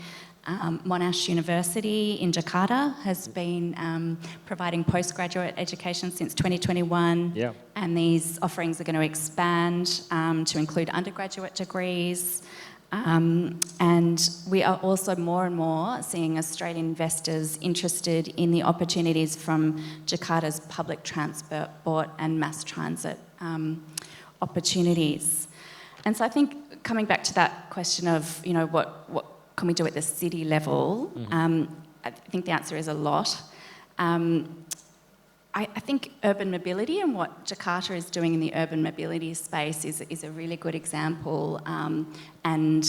S3: Monash University in Jakarta has been providing postgraduate education since 2021, and these offerings are going to expand to include undergraduate degrees. And we are also more and more seeing Australian investors interested in the opportunities from Jakarta's public transport and mass transit opportunities. And so I think coming back to that question of, you know, what can we do at the city level? I think the answer is a lot. I think urban mobility and what Jakarta is doing in the urban mobility space is a really good example and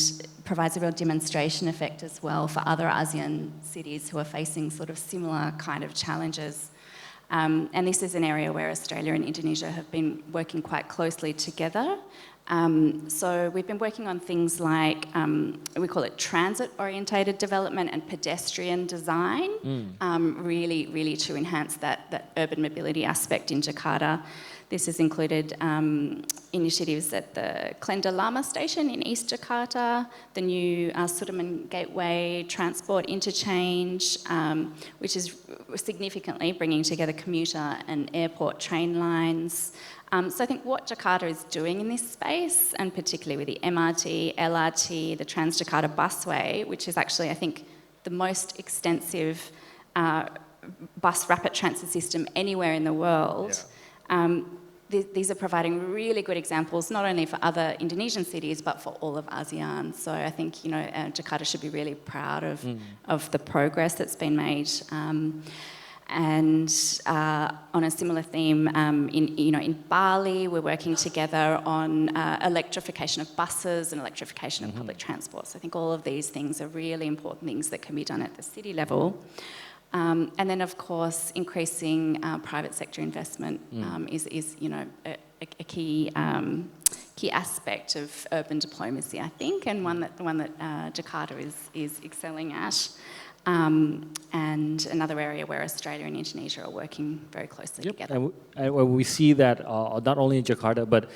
S3: provides a real demonstration effect as well for other ASEAN cities who are facing sort of similar kind of challenges. And this is an area where Australia and Indonesia have been working quite closely together. So we've been working on things like, we call it transit-orientated development and pedestrian design, really to enhance that urban mobility aspect in Jakarta. This has included initiatives at the Klender Lama station in East Jakarta, the new Sudirman Gateway transport interchange, which is significantly bringing together commuter and airport train lines. So I think what Jakarta is doing in this space, and particularly with the MRT, LRT, the Trans-Jakarta busway, which is actually, I think, the most extensive bus rapid transit system anywhere in the world, these are providing really good examples, not only for other Indonesian cities, but for all of ASEAN. So I think, you know, Jakarta should be really proud of the progress that's been made. And on a similar theme, in Bali, we're working together on electrification of buses and electrification of public transport. So I think all of these things are really important things that can be done at the city level. And then, of course, increasing private sector investment is you know, a key aspect of urban diplomacy, I think, and one that Jakarta is excelling at. And another area where Australia and Indonesia are working very closely together.
S1: And we see that not only in Jakarta, but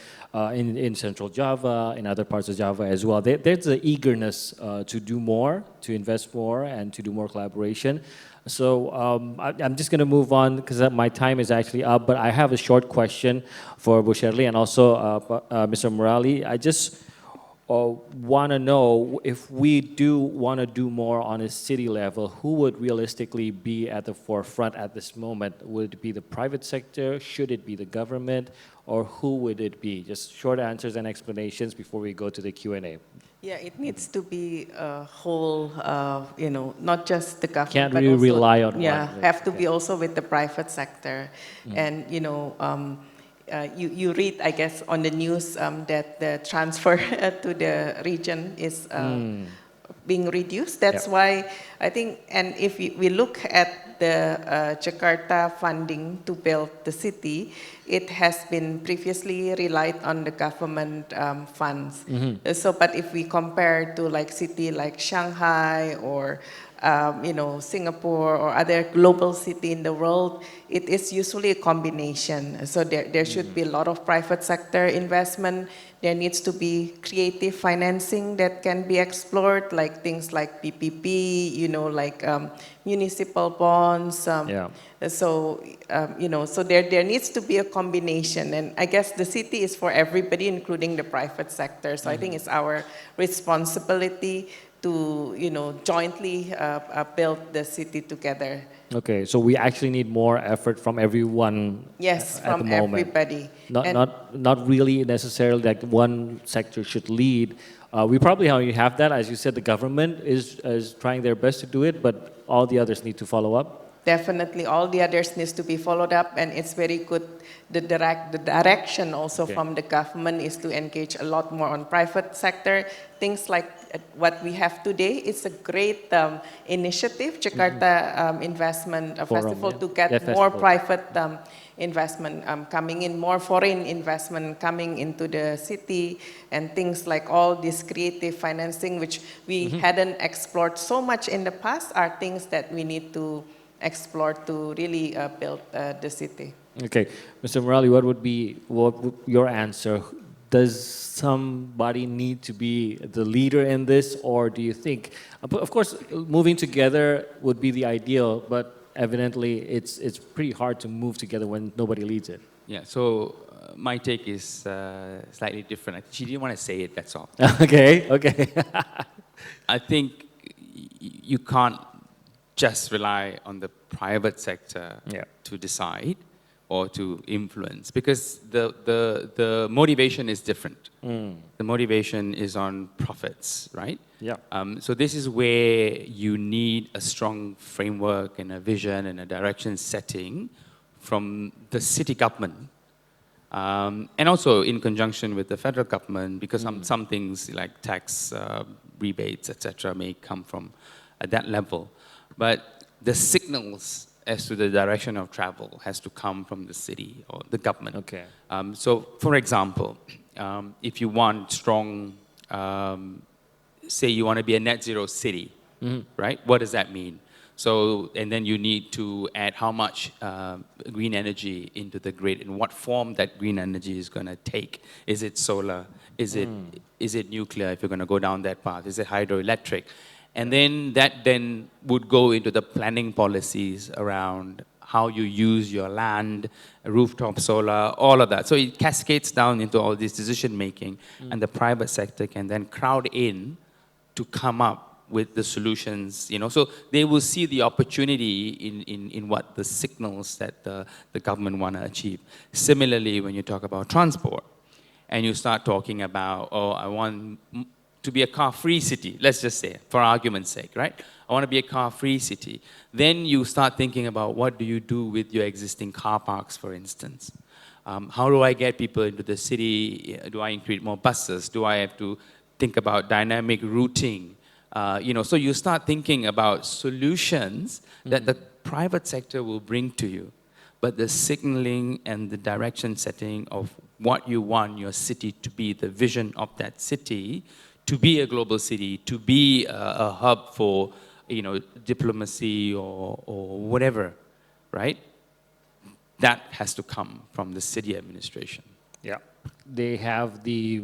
S1: in Central Java, in other parts of Java as well. There's an eagerness to do more, to invest more, and to do more collaboration. So I'm just going to move on because my time is actually up, but I have a short question for Bu Shirley and also Mr. Murali. I just want to know, if we do want to do more on a city level, who would realistically be at the forefront at this moment? Would it be the private sector? Should it be the government? Or who would it be? Just short answers and explanations before we go to the Q&A.
S4: Yeah, it needs to be a whole, you know, not just the government.
S1: Can't really rely on one.
S4: Yeah, have to be also with the private sector. And, you know, you read, I guess, on the news that the transfer to the region is being reduced. That's why I think, and if we look at the Jakarta funding to build the city, it has been previously relied on the government funds. So, but if we compare to like city like Shanghai or Singapore or other global city in the world, it is usually a combination. So there should be a lot of private sector investment. There needs to be creative financing that can be explored, like things like PPP, like municipal bonds. So, so there needs to be a combination. And I guess the city is for everybody, including the private sector. So I think it's our responsibility to, jointly build the city together.
S1: Okay, so we actually need more effort from everyone.
S4: Yes,
S1: at
S4: from
S1: the moment.
S4: everybody.
S1: Not really necessarily like one sector should lead. We probably already have that. As you said, the government is trying their best to do it, but all the others need to follow up.
S4: Definitely, all the others needs to be followed up, and it's very good. The direction also from the government is to engage a lot more on private sector. Things like what we have today, it's a great initiative, Jakarta Investment Festival, to get more private investment coming in, more foreign investment coming into the city, and things like all this creative financing, which we hadn't explored so much in the past, are things that we need to explore to really build the city.
S1: Okay, Mr. Murali, what would your answer? Does somebody need to be the leader in this, or do you think, of course, moving together would be the ideal, but evidently it's pretty hard to move together when nobody leads it?
S5: Yeah, so my take is slightly different. She didn't want to say it, that's all.
S1: Okay.
S5: I think you can't just rely on the private sector to decide or to influence, because the motivation is different. The motivation is on profits, right?
S1: Yeah.
S5: So this is where you need a strong framework and a vision and a direction setting from the city government, and also in conjunction with the federal government, because some things like tax rebates, etc., may come from at that level. But the signals as to the direction of travel has to come from the city or the government.
S1: Okay.
S5: So, for example, if you want strong, say you want to be a net zero city, right? What does that mean? So, and then you need to add how much green energy into the grid, and what form that green energy is going to take. Is it solar? Is it nuclear, if you're going to go down that path? Is it hydroelectric? And then that then would go into the planning policies around how you use your land, rooftop solar, all of that. So it cascades down into all this decision making, and the private sector can then crowd in to come up with the solutions, So they will see the opportunity in what the signals that the government want to achieve. Similarly, when you talk about transport, and you start talking about, I want to be a car-free city, let's just say, for argument's sake, right? I want to be a car-free city. Then you start thinking about what do you do with your existing car parks, for instance. How do I get people into the city? Do I include more buses? Do I have to think about dynamic routing? So you start thinking about solutions that the private sector will bring to you. But the signaling and the direction setting of what you want your city to be, the vision of that city, to be a global city, to be a hub for, diplomacy or whatever, right? That has to come from the city administration.
S1: Yeah, they have the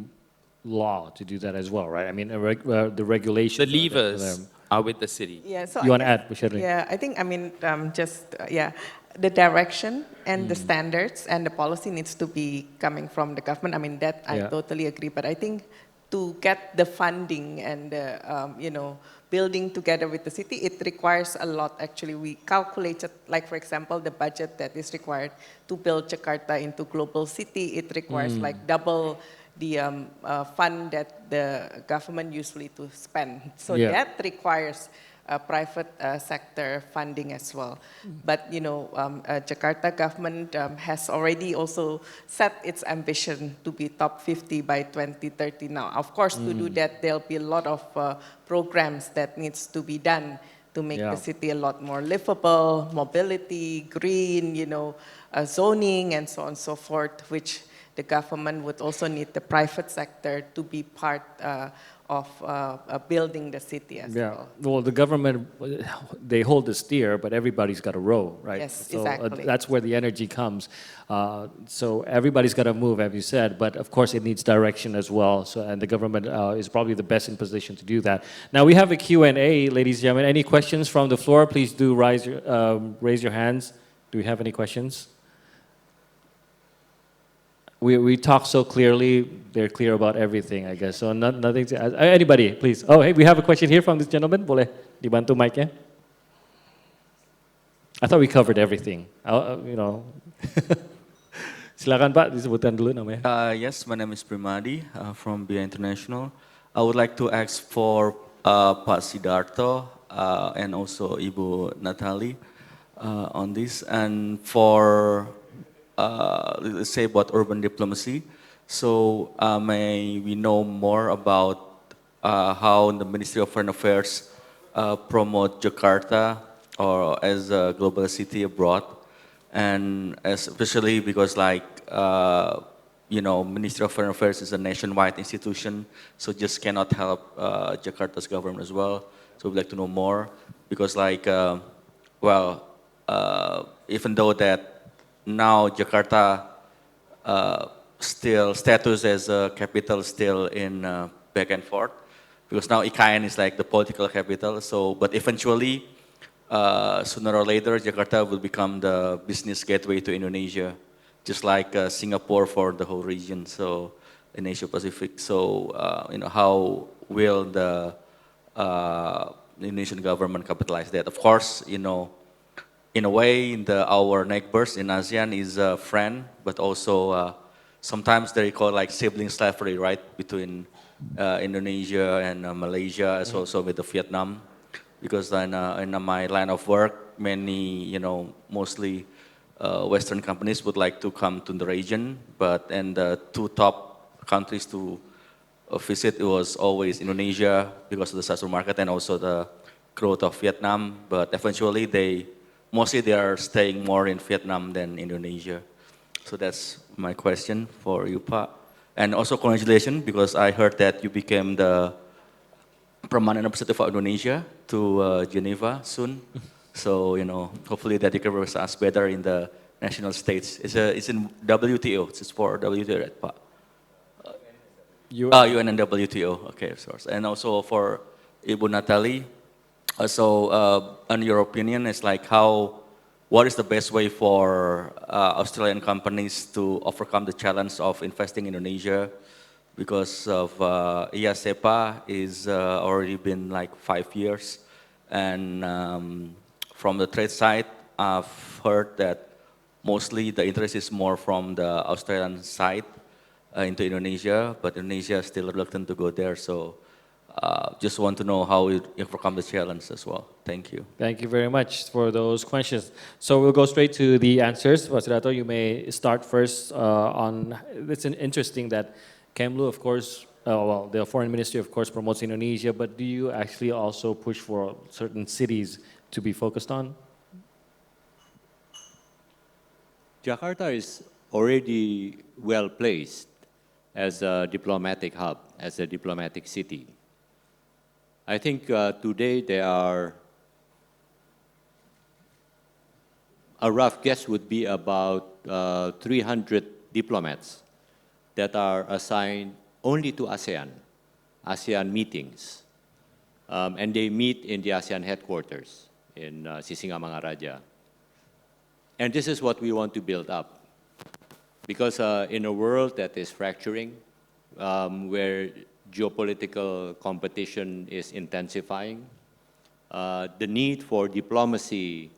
S1: law to do that as well, right? I mean, the regulations.
S5: The levers are with the city.
S4: Yeah. So
S1: you want to add, Shirley?
S4: Yeah, I think the direction and the standards and the policy needs to be coming from the government. I mean, that I totally agree. But I think to get the funding and building together with the city, it requires a lot. Actually, we calculated, like for example, the budget that is required to build Jakarta into global city. It requires like double the fund that the government usually to spend. So that requires private sector funding as well. But Jakarta government has already also set its ambition to be top 50 by 2030 now. Of course, to do that, there'll be a lot of programs that needs to be done to make the city a lot more livable, mobility, green, zoning, and so on and so forth, which the government would also need the private sector to be part of building the city as well.
S1: Well, the government, they hold the steer, but everybody's got to row, right?
S4: Yes,
S1: so,
S4: exactly.
S1: That's where the energy comes. So everybody's got to move, as you said, but of course it needs direction as well. So, and the government is probably the best in position to do that. Now we have a Q&A, ladies and gentlemen. Any questions from the floor? Please do raise your hands. Do we have any questions? We talk so clearly, they're clear about everything, I guess. So nothing to ask. Anybody, please. Oh, hey, we have a question here from this gentleman. Boleh dibantu mic-nya? I thought we covered everything. Silakan Pak, disebutkan dulu namanya.
S6: Yes, my name is Primadi from BI International. I would like to ask for Pak Sidharto and also Ibu Natalie on this, and for let's say about urban diplomacy. So may we know more about how the Ministry of Foreign Affairs promote Jakarta or as a global city abroad, and especially because Ministry of Foreign Affairs is a nationwide institution, so just cannot help Jakarta's government as well. So we'd like to know more because even though that now Jakarta still status as a capital still in back and forth, because now IKN is like the political capital. So, but eventually, sooner or later, Jakarta will become the business gateway to Indonesia, just like Singapore for the whole region. So, in Asia Pacific. So, how will the Indonesian government capitalize that? Of course, in a way, our neighbors in ASEAN is a friend, but also sometimes they call like sibling slavery, right, between Indonesia and Malaysia, as also with the Vietnam, because in my line of work, many, mostly Western companies would like to come to the region, and the two top countries to visit was always Indonesia because of the social market and also the growth of Vietnam, but eventually mostly they are staying more in Vietnam than Indonesia. So that's my question for you, Pa. And also congratulations, because I heard that you became the permanent representative of Indonesia to Geneva soon. So, hopefully that you can represent us better in the national states. It's in WTO, it's for WTO, right, Pa? UN and WTO, okay, of course. And also for Ibu Natalie, so, in your opinion, it's like what is the best way for Australian companies to overcome the challenge of investing in Indonesia? Because of SEPA is already been like 5 years, and from the trade side, I've heard that mostly the interest is more from the Australian side into Indonesia, but Indonesia is still reluctant to go there. So. Just want to know how you overcome the challenge as well. Thank you.
S1: Thank you very much for those questions. So we'll go straight to the answers. Sidharto, you may start first on, it's interesting that Kemlu, of course, the Foreign Ministry, of course, promotes Indonesia, but do you actually also push for certain cities to be focused on?
S2: Jakarta is already well placed as a diplomatic hub, as a diplomatic city. I think today there are, a rough guess would be about 300 diplomats that are assigned only to ASEAN meetings. And they meet in the ASEAN headquarters in Sisingamangaraja. And this is what we want to build up. Because in a world that is fracturing, where geopolitical competition is intensifying, the need for diplomacy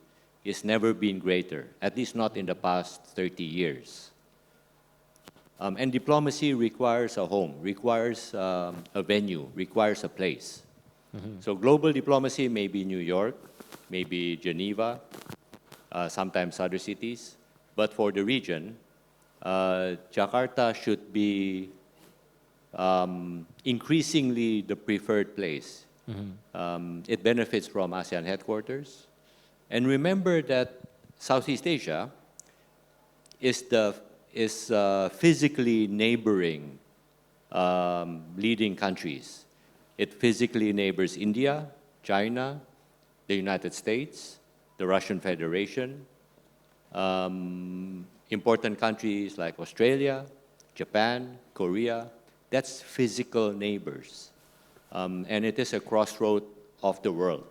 S2: has never been greater, at least not in the past 30 years. And diplomacy requires a home, requires a venue, requires a place. So global diplomacy may be New York, maybe Geneva, sometimes other cities. But for the region, Jakarta should be increasingly the preferred place. It benefits from ASEAN headquarters. And remember that Southeast Asia is physically neighboring leading countries. It physically neighbors India, China, the United States, the Russian Federation, important countries like Australia, Japan, Korea. That's physical neighbors. And it is a crossroad of the world.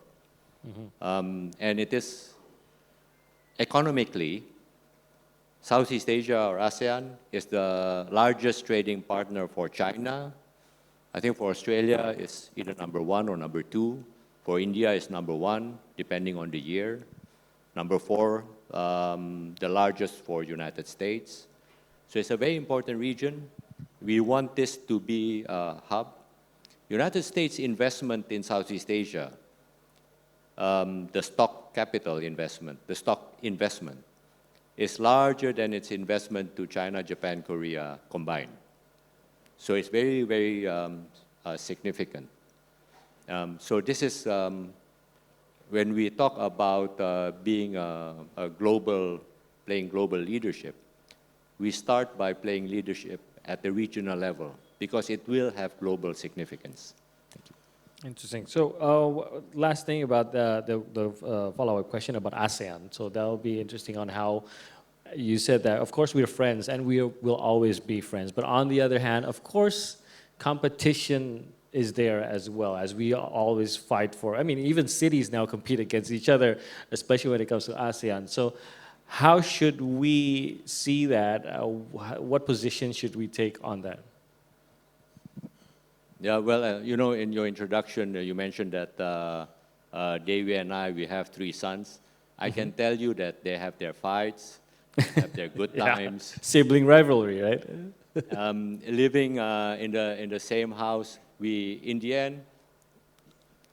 S2: And it is economically, Southeast Asia or ASEAN is the largest trading partner for China. I think for Australia, it's either number 1 or number 2. For India, it's number 1, depending on the year. Number 4, the largest for United States. So it's a very important region. We want this to be a hub. United States investment in Southeast Asia, the stock capital investment, the stock investment, is larger than its investment to China, Japan, Korea combined. So it's very, very significant. So this is, when we talk about being a global, playing global leadership, we start by playing leadership at the regional level because it will have global significance.
S1: Interesting. So last thing about the follow-up question about ASEAN. So that will be interesting on how you said that, of course, we're friends and we will always be friends. But on the other hand, of course, competition is there as well, as we always fight for. I mean, even cities now compete against each other, especially when it comes to ASEAN. So how should we see that? What position should we take on that?
S2: Yeah, well, you know, in your introduction, you mentioned that Dewi and I, we have 3 sons. I can tell you that they have their fights, have their good times.
S1: Sibling rivalry, right?
S2: Living in the same house, we, in the end,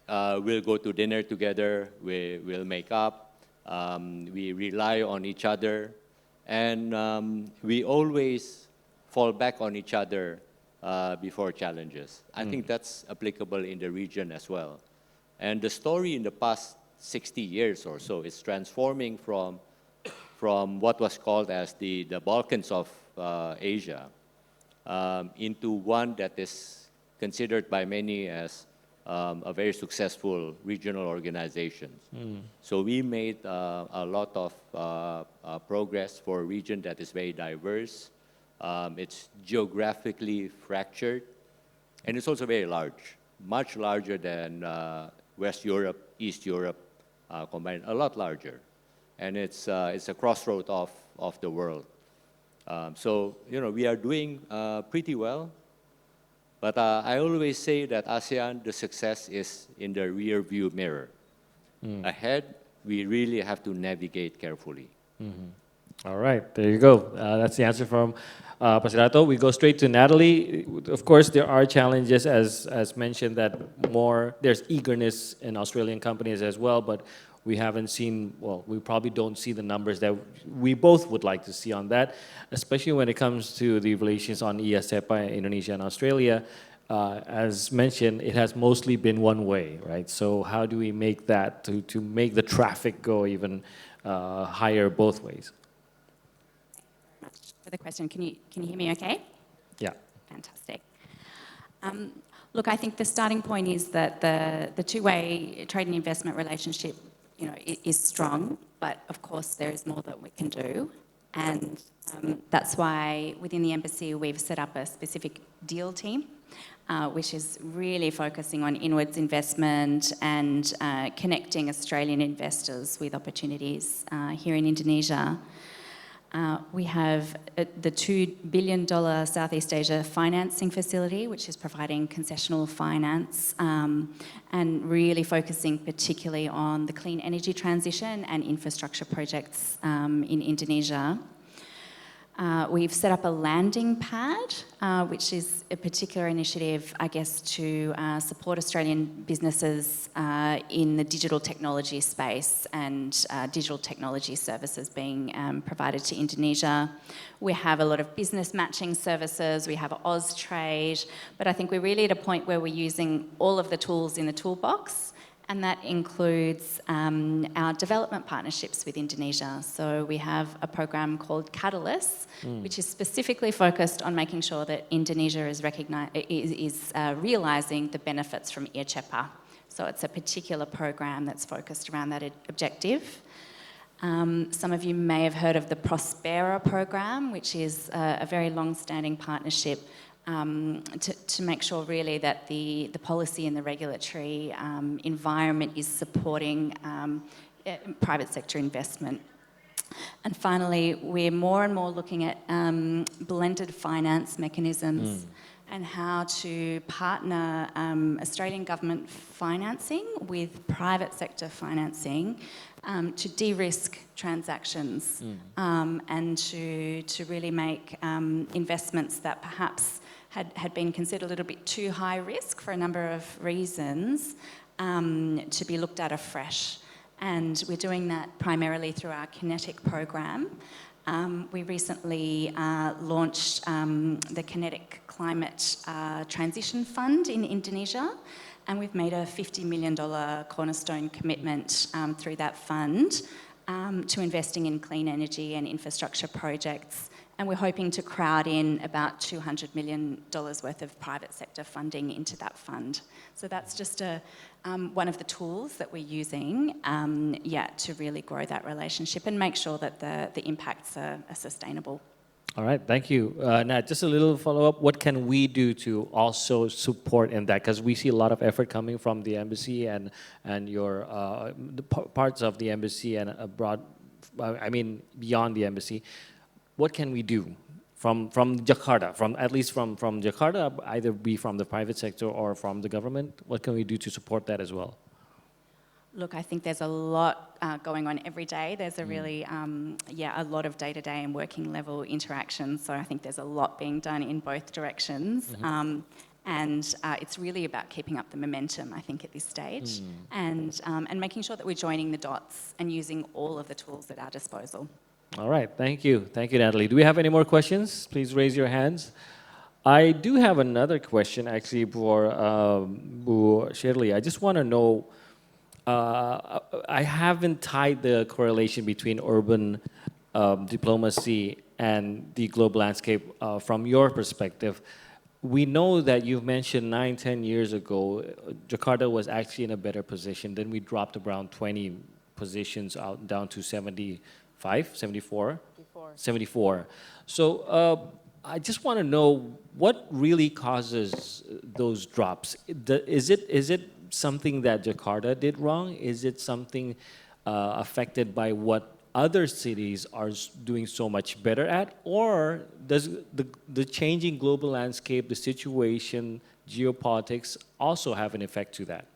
S2: we'll go to dinner together, we'll make up, we rely on each other, and we always fall back on each other before challenges. I think that's applicable in the region as well. And the story in the past 60 years or so is transforming from what was called as the Balkans of Asia into one that is considered by many as a very successful regional organization. So we made a lot of progress for a region that is very diverse. It's geographically fractured, and it's also very large, much larger than West Europe, East Europe combined, a lot larger. And it's a crossroad of the world. So, you know, we are doing pretty well, but I always say that ASEAN, the success is in the rear view mirror. Ahead, we really have to navigate carefully.
S1: All right, there you go. That's the answer from Sidharto. We go straight to Natalie. Of course, there are challenges, as mentioned, that there's eagerness in Australian companies as well, but we haven't seen, well, we probably don't see the numbers that we both would like to see on that, especially when it comes to the relations on ESEPA, Indonesia and Australia. As mentioned, it has mostly been one way, right? So how do we make that to make the traffic go even higher both ways?
S3: For the question, can you hear me okay?
S1: Yeah.
S3: Fantastic. Look, I think the starting point is that the two-way trade and investment relationship, you know, is strong, but of course there is more that we can do, and that's why within the embassy we've set up a specific deal team, which is really focusing on inwards investment and connecting Australian investors with opportunities here in Indonesia. We have the $2 billion Southeast Asia financing facility, which is providing concessional finance and really focusing particularly on the clean energy transition and infrastructure projects in Indonesia. We've set up a landing pad, which is a particular initiative, I guess, to support Australian businesses in the digital technology space and digital technology services being provided to Indonesia. We have a lot of business matching services, we have Austrade, but I think we're really at a point where we're using all of the tools in the toolbox, and that includes our development partnerships with Indonesia. So we have a program called Catalyst, which is specifically focused on making sure that Indonesia is realising the benefits from ICEPA. So it's a particular program that's focused around that objective. Some of you may have heard of the Prospera program, which is a very long-standing partnership to make sure really that the policy and the regulatory environment is supporting private sector investment. And finally, we're more and more looking at blended finance mechanisms and how to partner Australian government financing with private sector financing to de-risk transactions and to really make investments that perhaps had been considered a little bit too high risk for a number of reasons to be looked at afresh. And we're doing that primarily through our Kinetic program. We recently launched the Kinetic Climate Transition Fund in Indonesia, and we've made a $50 million cornerstone commitment through that fund to investing in clean energy and infrastructure projects. And we're hoping to crowd in about $200 million worth of private sector funding into that fund. So that's just one of the tools that we're using to really grow that relationship and make sure that the impacts are sustainable.
S1: All right, thank you. Nat, just a little follow-up. What can we do to also support in that? Because we see a lot of effort coming from the embassy and your the parts of the embassy and abroad, I mean, beyond the embassy. What can we do from Jakarta, at least from Jakarta, either be from the private sector or from the government? What can we do to support that as well?
S3: Look, I think there's a lot going on every day. There's a really, a lot of day-to-day and working level interactions. So I think there's a lot being done in both directions. And it's really about keeping up the momentum, I think, at this stage, and making sure that we're joining the dots and using all of the tools at our disposal.
S1: All right, thank you. Thank you, Natalie. Do we have any more questions? Please raise your hands. I do have another question, actually, for Shirley. I just want to know, I haven't tied the correlation between urban diplomacy and the global landscape from your perspective. We know that you've mentioned 9-10 years ago, Jakarta was actually in a better position. Then we dropped around 20 positions out down to 74. So I just want to know what really causes those drops. Is it something that Jakarta did wrong? Is it something affected by what other cities are doing so much better at? Or does the changing global landscape, the situation, geopolitics also have an effect to that?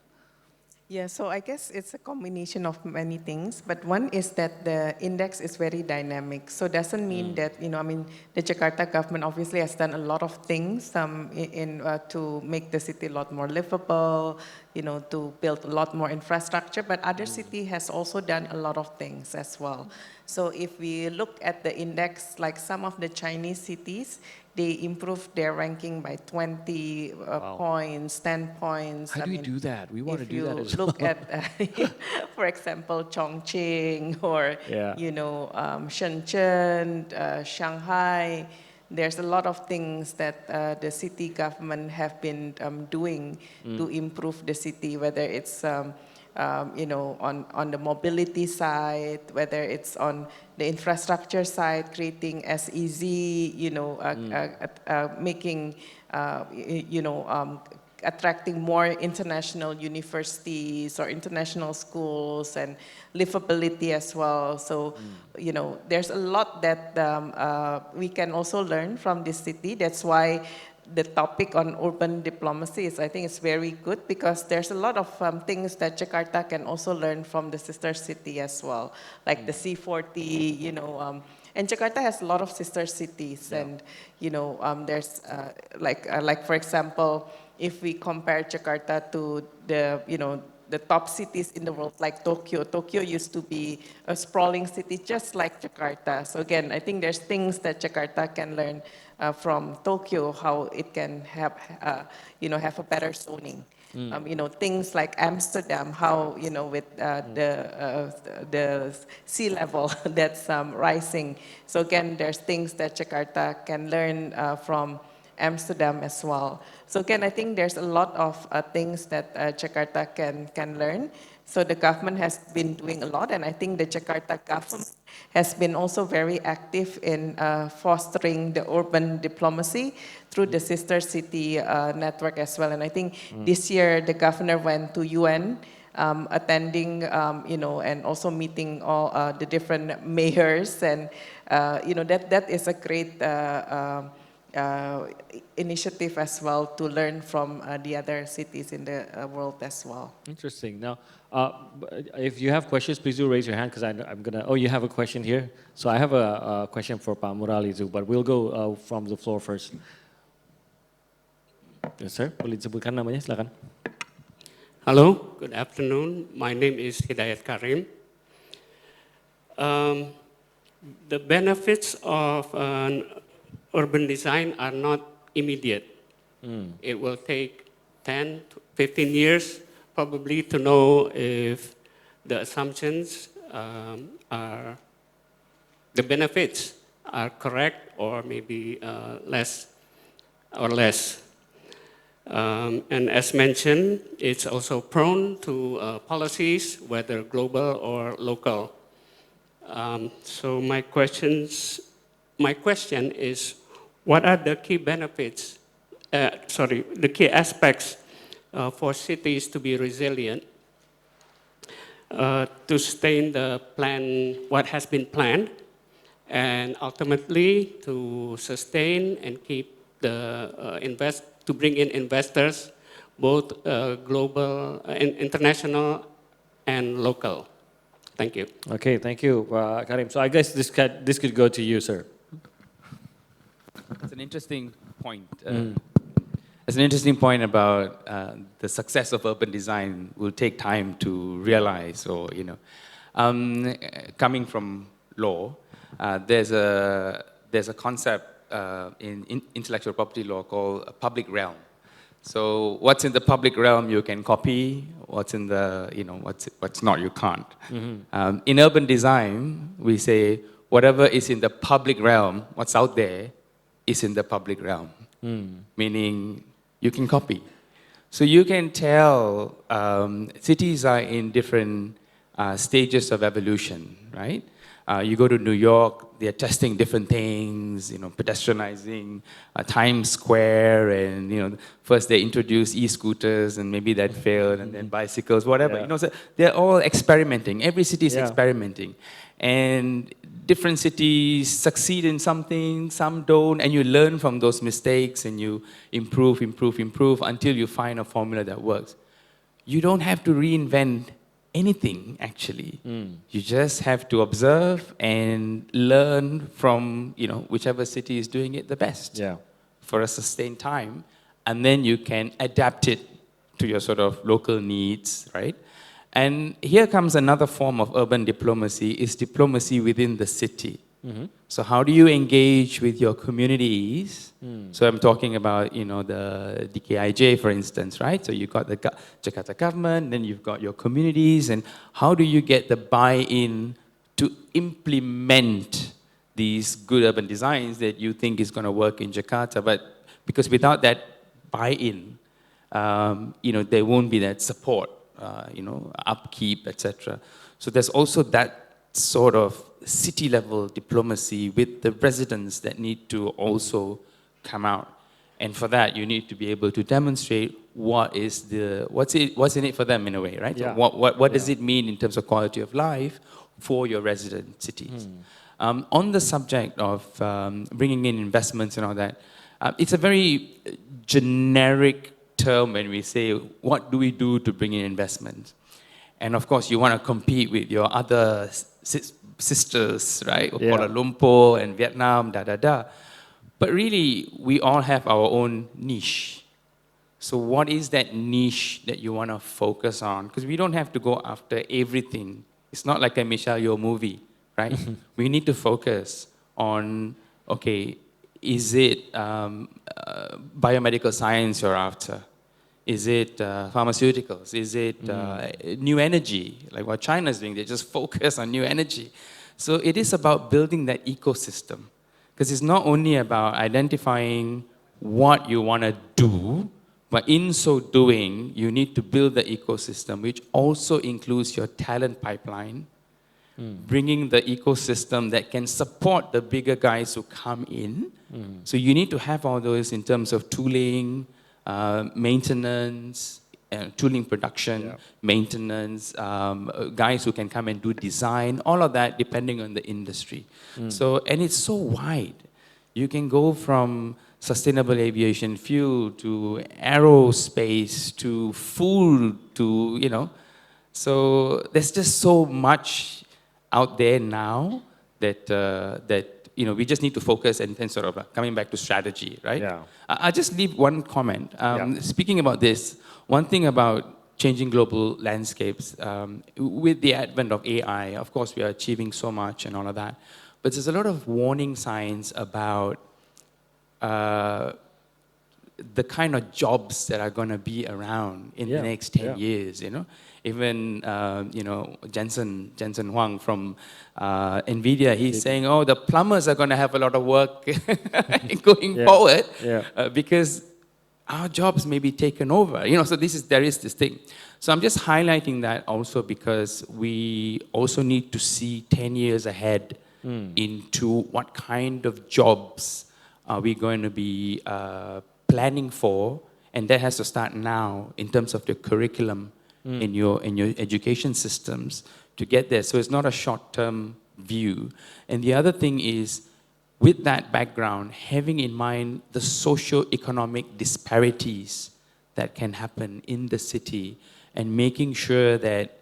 S4: Yeah, so I guess it's a combination of many things, but one is that the index is very dynamic. So doesn't mean that, the Jakarta government obviously has done a lot of things to make the city a lot more livable, to build a lot more infrastructure, but other city has also done a lot of things as well. So if we look at the index, like some of the Chinese cities, they improved their ranking by 20 points, 10 points.
S1: How do we do that? We want to do that as
S4: well. If you look at, for example, Chongqing or, Shenzhen, Shanghai, there's a lot of things that the city government have been doing to improve the city, whether it's on the mobility side, whether it's on the infrastructure side, creating SEZ, making, attracting more international universities or international schools and livability as well. So, there's a lot that we can also learn from this city. That's why the topic on urban diplomacy is, I think, it's very good because there's a lot of things that Jakarta can also learn from the sister city as well, like the C40, And Jakarta has a lot of sister cities, and there's like for example, if we compare Jakarta to the top cities in the world, like Tokyo. Tokyo used to be a sprawling city just like Jakarta. So again, I think there's things that Jakarta can learn from Tokyo, how it can have a better zoning. Things like Amsterdam, how with the sea level that's rising. So again, there's things that Jakarta can learn from Amsterdam as well. So again, I think there's a lot of things that Jakarta can learn. So the government has been doing a lot, and I think the Jakarta government has been also very active in fostering the urban diplomacy through the sister city network as well. And I think this year the governor went to UN, attending, and also meeting all the different mayors, and that is a great initiative as well to learn from the other cities in the world as well.
S1: Interesting. Now, if you have questions, please do raise your hand, because I'm gonna. Oh, you have a question here. So I have a question for Pak Murali too, but we'll go from the floor first. Yes, sir. Boleh disebutkan namanya, silakan.
S7: Hello. Good afternoon. My name is Hidayat Karim. The benefits of urban design are not immediate. It will take 10 to 15 years probably to know if the assumptions the benefits are correct or maybe less or less. And as mentioned, it's also prone to policies, whether global or local. So my question is, what are the key benefits, the key aspects for cities to be resilient, to sustain the plan, what has been planned, and ultimately to sustain and keep to bring in investors, both global and international and local. Thank you.
S1: Okay, thank you, Karim. So I guess this could go to you, sir.
S5: It's an interesting point. It's an interesting point about the success of urban design will take time to realize, or coming from law, there's a concept in intellectual property law called a public realm. So what's in the public realm you can copy, what's in the what's not you can't. In urban design, we say whatever is in the public realm, what's out there, is in the public realm, meaning you can copy. So you can tell cities are in different stages of evolution, right? You go to New York, they're testing different things, pedestrianizing Times Square, and first they introduced e-scooters, and maybe that failed, and then bicycles, whatever.
S1: Yeah.
S5: So they're all experimenting. Every city is experimenting, and different cities succeed in something, some don't, and you learn from those mistakes, and you improve until you find a formula that works. You don't have to reinvent anything, actually. You just have to observe and learn from whichever city is doing it the best for a sustained time, and then you can adapt it to your sort of local needs, right? And here comes another form of urban diplomacy, is diplomacy within the city. So how do you engage with your communities? So I'm talking about, the DKIJ, for instance, right? So you've got the Jakarta government, then you've got your communities, and how do you get the buy-in to implement these good urban designs that you think is going to work in Jakarta? But because without that buy-in, there won't be that support, upkeep, etc. So there's also that sort of city-level diplomacy with the residents that need to also come out. And for that, you need to be able to demonstrate what's in it for them, in a way, right?
S1: Yeah.
S5: So what does it mean in terms of quality of life for your resident cities? On the subject of bringing in investments and all that, it's a very generic term when we say, what do we do to bring in investment? And of course, you want to compete with your other sisters, right?
S1: Yeah.
S5: Kuala Lumpur and Vietnam, da. But really, we all have our own niche. So what is that niche that you want to focus on? Because we don't have to go after everything. It's not like a Michelle Yeoh movie, right? We need to focus on, okay, is it biomedical science you're after? Is it pharmaceuticals? Is it new energy? Like what China's doing, they just focus on new energy. So it is about building that ecosystem. Because it's not only about identifying what you want to do, but in so doing, you need to build the ecosystem, which also includes your talent pipeline, bringing the ecosystem that can support the bigger guys who come in. So you need to have all those in terms of tooling, maintenance, tooling production, maintenance, guys who can come and do design, all of that depending on the industry. So, and it's so wide. You can go from sustainable aviation fuel to aerospace to food to, you know. So there's just so much out there now that you know, we just need to focus and sort of coming back to strategy, right?
S1: Yeah.
S5: I'll just leave one comment. Speaking about this, one thing about changing global landscapes, with the advent of AI, of course, we are achieving so much and all of that, but there's a lot of warning signs about the kind of jobs that are going to be around in the next 10 years, you know. Even, you know, Jensen Huang from NVIDIA, he's saying, oh, the plumbers are going to have a lot of work going forward because our jobs may be taken over. You know, so there is this thing. So I'm just highlighting that also because we also need to see 10 years ahead into what kind of jobs are we going to be planning for, and that has to start now in terms of the curriculum in your education systems to get there. So it's not a short-term view. And the other thing is, with that background, having in mind the socio-economic disparities that can happen in the city and making sure that,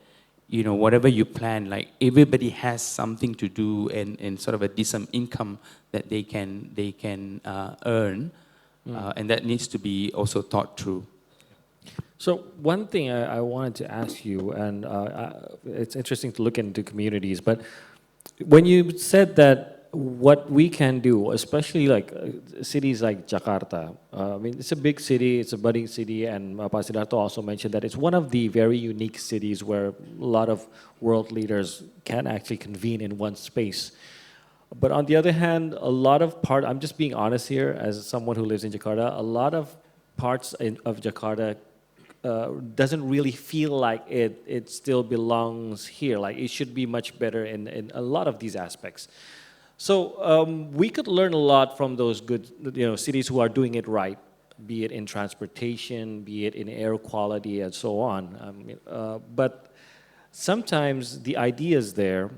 S5: you know, whatever you plan, like everybody has something to do and sort of a decent income that they can earn, and that needs to be also thought through.
S1: So one thing I wanted to ask you, and it's interesting to look into communities, but when you said that what we can do, especially like cities like Jakarta, I mean, it's a big city, it's a budding city, and Pak Sidharto also mentioned that it's one of the very unique cities where a lot of world leaders can actually convene in one space. But on the other hand, a lot of I'm just being honest here as someone who lives in Jakarta, a lot of parts of Jakarta doesn't really feel like it still belongs here. Like it should be much better in a lot of these aspects. So we could learn a lot from those good, you know, cities who are doing it right, be it in transportation, be it in air quality, and so on. But sometimes the ideas there,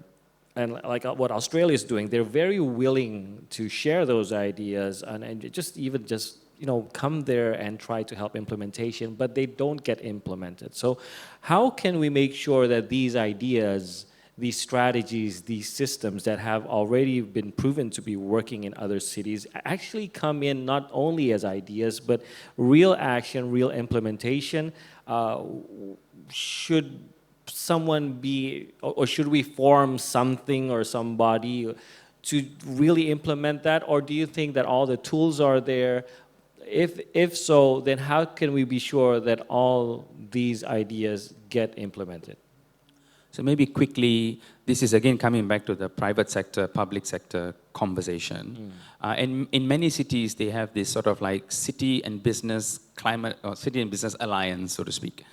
S1: and like what Australia is doing, they're very willing to share those ideas and just you know, come there and try to help implementation, but they don't get implemented. So how can we make sure that these ideas, these strategies, these systems that have already been proven to be working in other cities actually come in not only as ideas, but real action, real implementation? Should someone be, or should we form something or somebody to really implement that? Or do you think that all the tools are there? If so, then how can we be sure that all these ideas get implemented?
S5: So maybe quickly, this is again coming back to the private sector, public sector conversation. And in many cities, they have this sort of like city and business climate, or city and business alliance, so to speak.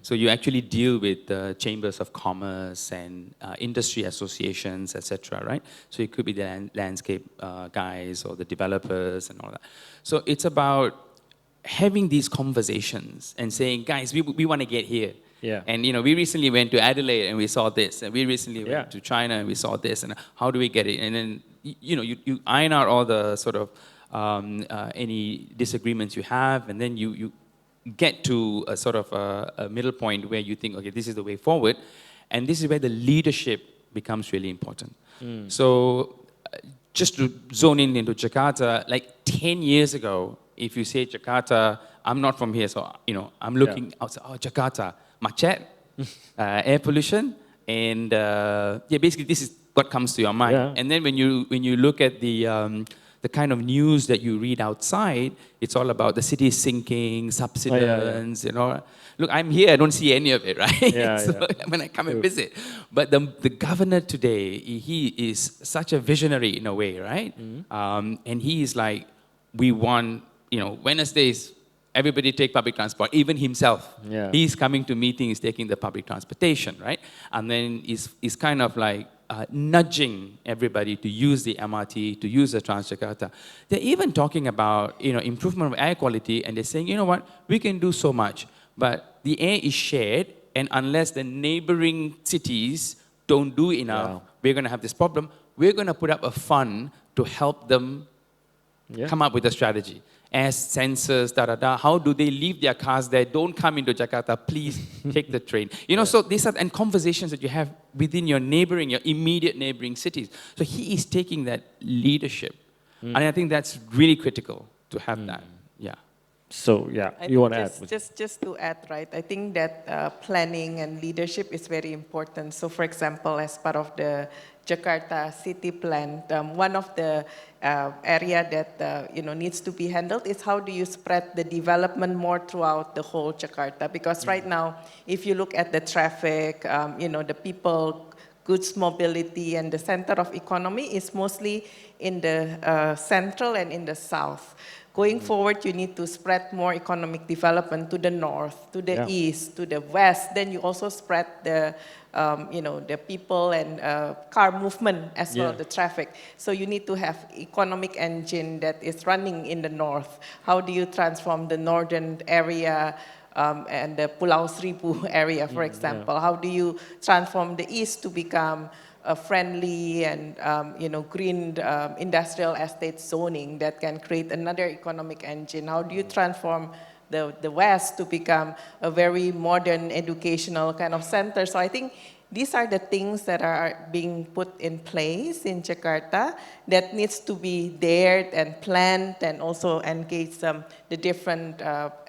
S5: So you actually deal with the chambers of commerce and industry associations, etc., right? So it could be the landscape guys or the developers and all that. So it's about having these conversations and saying, guys, we want to get here.
S1: Yeah.
S5: And you know, we recently went to Adelaide and we saw this, and we recently went to China and we saw this, and how do we get it? And then you know, you iron out all the sort of any disagreements you have, and then you get to a sort of a middle point where you think, okay, this is the way forward, and this is where the leadership becomes really important. So just to zone in into Jakarta, like 10 years ago, if you say Jakarta, I'm not from here, so I'm looking outside, Jakarta, macet, air pollution, and basically this is what comes to your mind.
S1: Yeah.
S5: And then when you look at the kind of news that you read outside, it's all about the city sinking, subsidence, Look, I'm here, I don't see any of it, right? So when I come and visit. But the governor today, he is such a visionary in a way, right? And he is like, we want, Wednesdays, everybody take public transport, even himself. He's coming to meetings, taking the public transportation, right? And then he's kind of like nudging everybody to use the MRT, to use the Transjakarta. They're even talking about, improvement of air quality, and they're saying, you know what, we can do so much, but the air is shared, and unless the neighboring cities don't do enough, we're going to have this problem. We're going to put up a fund to help them come up with a strategy. As sensors, how do they leave their cars there? Don't come into Jakarta, please take the train. So these are and conversations that you have within your immediate neighboring cities. So he is taking that leadership. And I think that's really critical to have that. Yeah.
S1: So you want to add?
S4: Just to add, right? I think that planning and leadership is very important. So, for example, as part of the Jakarta city plan, one of the area that needs to be handled is how do you spread the development more throughout the whole Jakarta? Because right now, if you look at the traffic, the people, goods mobility, and the center of economy is mostly in the central and in the south. Going forward, you need to spread more economic development to the north, to the east, to the west. Then you also spread the, the people and car movement as well, the traffic. So you need to have economic engine that is running in the north. How do you transform the northern area and the Pulau Seribu area, for example? How do you transform the east to become a friendly and green industrial estate zoning that can create another economic engine? How do you transform the West to become a very modern educational kind of center? So I think these are the things that are being put in place in Jakarta that needs to be there and planned and also engage the different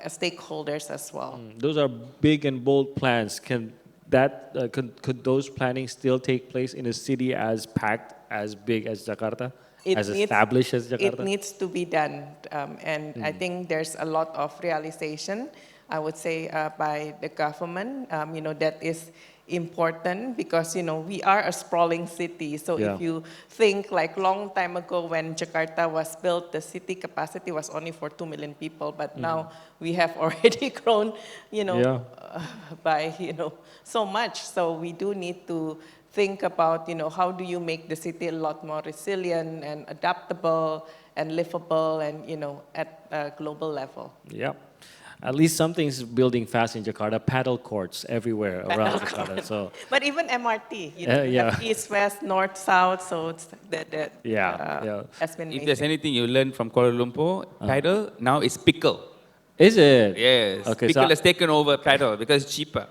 S4: stakeholders as well.
S1: Those are big and bold plans. Could those planning still take place in a city as packed, as big as Jakarta, established as Jakarta?
S4: It needs to be done, and I think there's a lot of realization, I would say, by the government, that is important because, we are a sprawling city. So if you think like long time ago when Jakarta was built, the city capacity was only for 2 million people, but now we have already grown, by, so much. So we do need to think about, how do you make the city a lot more resilient and adaptable and livable and, at a global level.
S1: Yeah. At least something's building fast in Jakarta. Paddle courts everywhere around Jakarta. So,
S4: but even MRT, you have east, west, north, south. So it's has been.
S5: If there's anything you learn from Kuala Lumpur, paddle now is pickle.
S1: Is it?
S5: Yes.
S1: Okay,
S5: pickle
S1: so
S5: has taken over paddle because it's cheaper.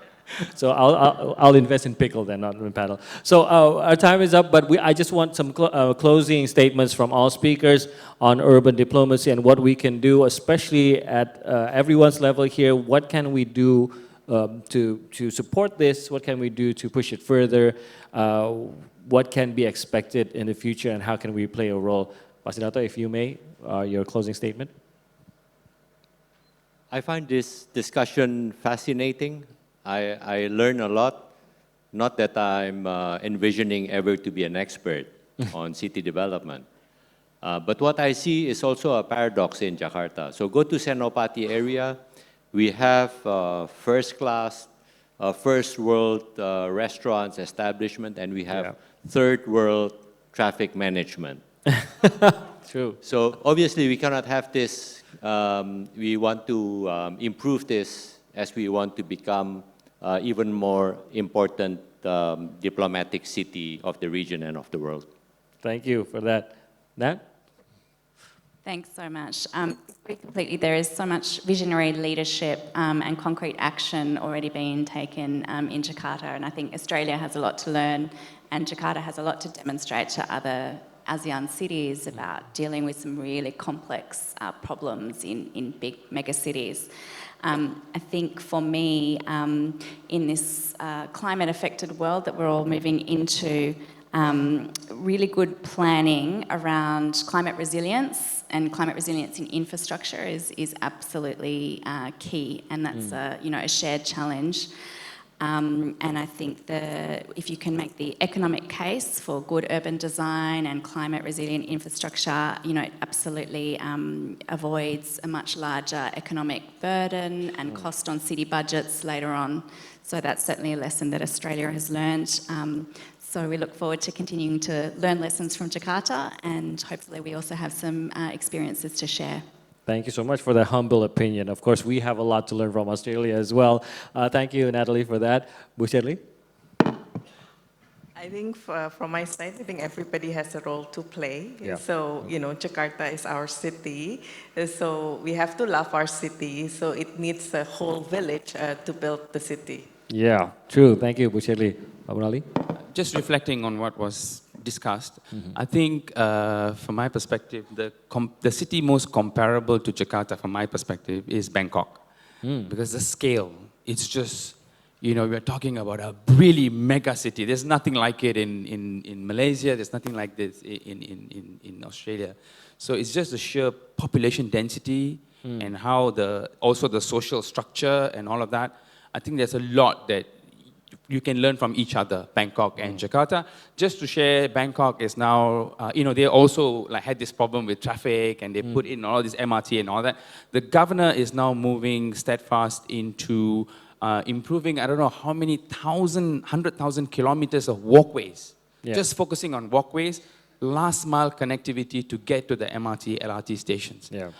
S1: So I'll invest in pickle then, not in paddle. So our time is up, but I just want some closing statements from all speakers on urban diplomacy and what we can do, especially at everyone's level here. What can we do to support this? What can we do to push it further? What can be expected in the future, and how can we play a role? Sidharto, if you may, your closing statement.
S2: I find this discussion fascinating. I learn a lot, not that I'm envisioning ever to be an expert on city development, but what I see is also a paradox in Jakarta. So go to Senopati area, we have first-class, first-world restaurants, establishment, and we have third-world traffic management.
S1: True.
S2: So obviously we cannot have this, we want to improve this as we want to become even more important diplomatic city of the region and of the world.
S1: Thank you for that. Nat?
S3: Thanks so much. Completely, there is so much visionary leadership and concrete action already being taken in Jakarta, and I think Australia has a lot to learn, and Jakarta has a lot to demonstrate to other ASEAN cities about dealing with some really complex problems in big mega cities. I think for me, in this climate-affected world that we're all moving into, really good planning around climate resilience and climate resilience in infrastructure is absolutely key, and that's a shared challenge. And I think if you can make the economic case for good urban design and climate resilient infrastructure, it absolutely avoids a much larger economic burden and cost on city budgets later on. So that's certainly a lesson that Australia has learned. So we look forward to continuing to learn lessons from Jakarta, and hopefully we also have some experiences to share.
S1: Thank you so much for that humble opinion. Of course, we have a lot to learn from Australia as well. Thank you, Natalie, for that. Bu Shirley?
S4: I think from my side, I think everybody has a role to play.
S1: Yeah.
S4: So, Jakarta is our city. So we have to love our city. So it needs a whole village to build the city.
S1: Yeah, true. Thank you, Bu Shirley. Murali?
S5: Just reflecting on what was discussed, I think from my perspective, the city most comparable to Jakarta from my perspective is Bangkok. Because the scale, it's just, we're talking about a really mega city. There's nothing like it in Malaysia, there's nothing like this in Australia. So it's just the sheer population density and how also the social structure and all of that. I think there's a lot that you can learn from each other, Bangkok and Jakarta. Just to share, Bangkok is now, they also had this problem with traffic, and they put in all this MRT and all that. The governor is now moving steadfast into improving, I don't know how many 100,000 kilometers of walkways. Yeah. Just focusing on walkways, last mile connectivity to get to the MRT, LRT stations. Yeah.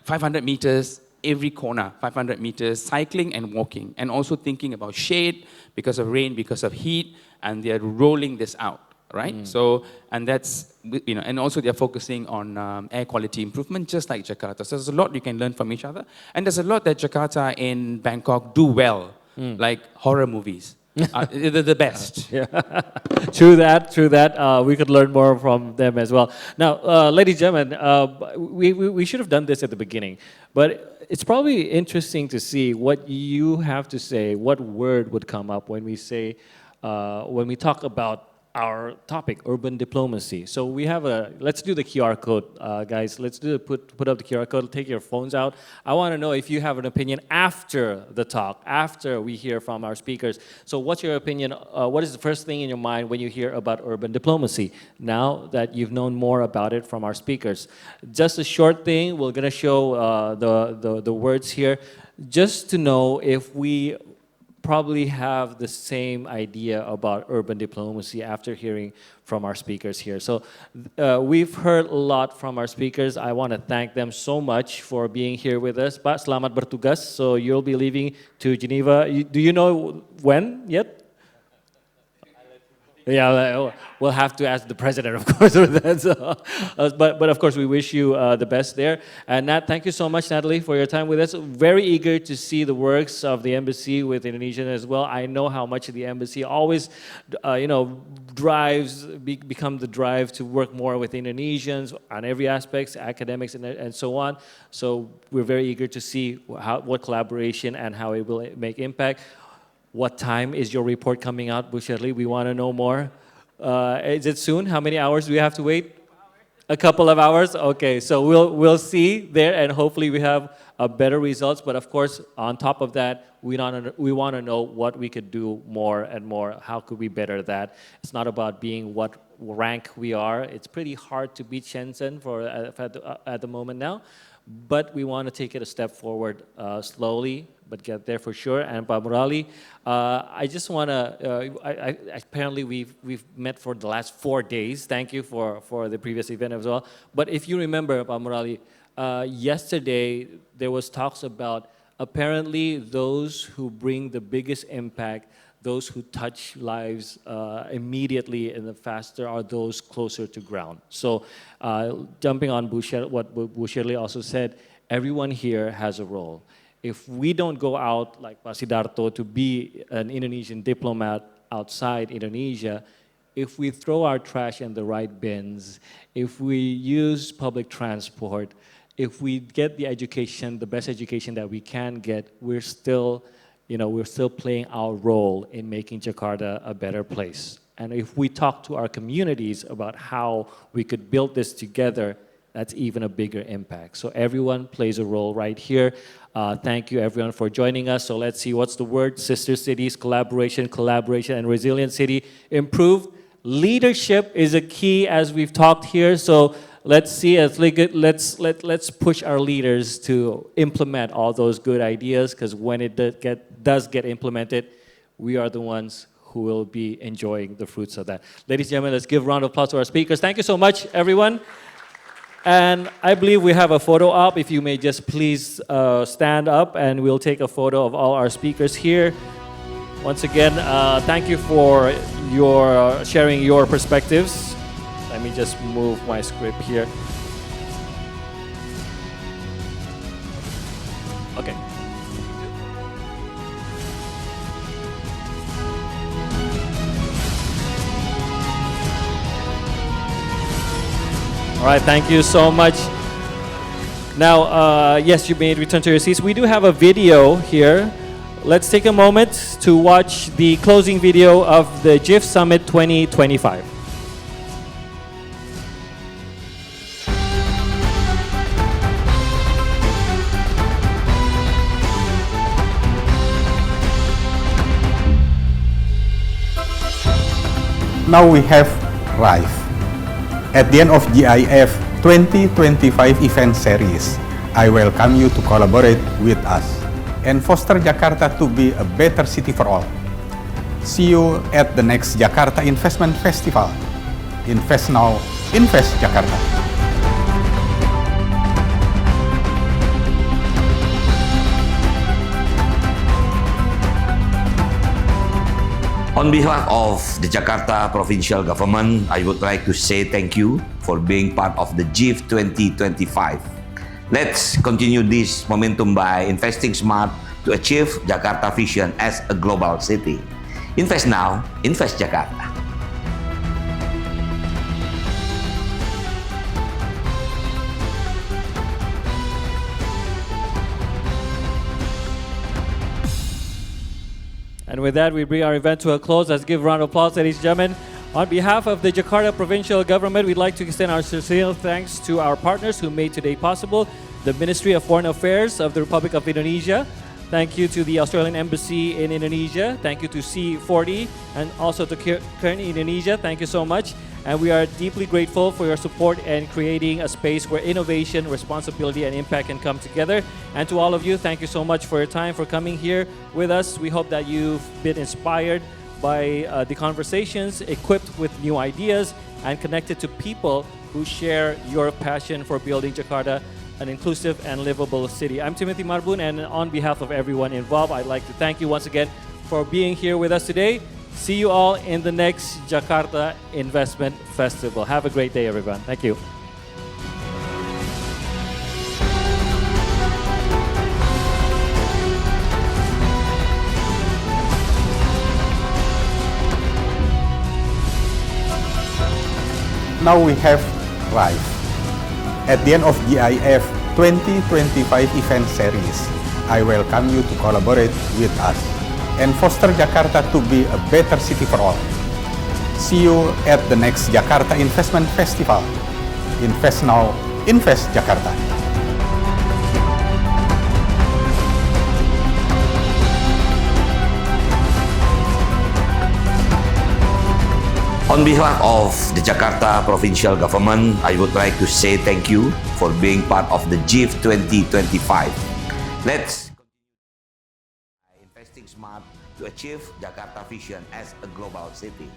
S5: 500 meters, every corner, 500 meters, cycling and walking, and also thinking about shade because of rain, because of heat, and they're rolling this out, right? So, and that's, and also they're focusing on air quality improvement, just like Jakarta. So there's a lot you can learn from each other, and there's a lot that Jakarta and Bangkok do well, like horror movies. They're the best.
S1: Yeah. True that. We could learn more from them as well. Now, ladies and gentlemen, we should have done this at the beginning, but it's probably interesting to see what you have to say, what word would come up when we say, when we talk about our topic, urban diplomacy. So we have let's do the QR code, guys. Let's put up the QR code, take your phones out. I want to know if you have an opinion after the talk, after we hear from our speakers. So what's your opinion? What is the first thing in your mind when you hear about urban diplomacy, now that you've known more about it from our speakers? Just a short thing, we're gonna show the words here, just to know if we probably have the same idea about urban diplomacy after hearing from our speakers here. So we've heard a lot from our speakers. I want to thank them so much for being here with us. Pak, selamat bertugas. So you'll be leaving to Geneva. Do you know when yet? Yeah, we'll have to ask the president, of course, for that. So, but of course, we wish you the best there. And Nat, thank you so much, Natalie, for your time with us. Very eager to see the works of the embassy with Indonesian as well. I know how much the embassy always, become the drive to work more with Indonesians on every aspect, academics and so on. So we're very eager to see what collaboration and how it will make impact. What time is your report coming out, Bu Shirley? We want to know more. Is it soon? How many hours do we have to wait? A couple of hours? Okay, so we'll see there, and hopefully we have better results. But of course, on top of that, we want to know what we could do more and more. How could we better that? It's not about being what rank we are. It's pretty hard to beat Shenzhen at the moment now. But we want to take it a step forward slowly, but get there for sure. And Pak Murali, I just want to, apparently we've met for the last 4 days. Thank you for the previous event as well. But if you remember, Pak Murali, yesterday there was talks about apparently those who bring the biggest impact, those who touch lives immediately and the faster are those closer to ground. So jumping on what Shirley also said, everyone here has a role. If we don't go out like Pak Sidharto to be an Indonesian diplomat outside Indonesia, if we throw our trash in the right bins, if we use public transport, if we get the education, the best education that we can get, we're still playing our role in making Jakarta a better place. And if we talk to our communities about how we could build this together, that's even a bigger impact. So everyone plays a role right here. Thank you everyone for joining us. So let's see, what's the word? Sister cities, collaboration, and resilient city. Improved leadership is a key, as we've talked here. So let's see, let's push our leaders to implement all those good ideas, because when it does get implemented, we are the ones who will be enjoying the fruits of that. Ladies and gentlemen, let's give a round of applause to our speakers. Thank you so much, everyone. And I believe we have a photo op. If you may just please stand up, and we'll take a photo of all our speakers here. Once again, thank you for sharing your perspectives. Let me just move my script here. Okay. All right, thank you so much. Now, yes, you may return to your seats. We do have a video here. Let's take a moment to watch the closing video of the JIF Summit 2025.
S8: Now we have RIFE. At the end of JIF 2025 event series, I welcome you to collaborate with us and foster Jakarta to be a better city for all. See you at the next Jakarta Investment Festival. Invest now, invest Jakarta.
S9: On behalf of the Jakarta Provincial Government, I would like to say thank you for being part of the JIF 2025. Let's continue this momentum by investing smart to achieve Jakarta vision as a global city. Invest now, invest Jakarta.
S1: And with that, we bring our event to a close. Let's give a round of applause, ladies and gentlemen. On behalf of the Jakarta Provincial Government, we'd like to extend our sincere thanks to our partners who made today possible. The Ministry of Foreign Affairs of the Republic of Indonesia. Thank you to the Australian Embassy in Indonesia. Thank you to C40 and also to Kearney, Indonesia. Thank you so much. And we are deeply grateful for your support in creating a space where innovation, responsibility, and impact can come together. And to all of you, thank you so much for your time, for coming here with us. We hope that you've been inspired by the conversations, equipped with new ideas, and connected to people who share your passion for building Jakarta an inclusive and livable city. I'm Timothy Marbun, and on behalf of everyone involved, I'd like to thank you once again for being here with us today. See you all in the next Jakarta Investment Festival. Have a great day, everyone. Thank you.
S8: Now we have RIFE. At the end of JIF 2025 event series, I welcome you to collaborate with us and foster Jakarta to be a better city for all. See you at the next Jakarta Investment Festival. Invest now, invest Jakarta.
S9: On behalf of the Jakarta Provincial Government, I would like to say thank you for being part of the JIF 2025. Let's continue investing smart to achieve Jakarta vision as a global city.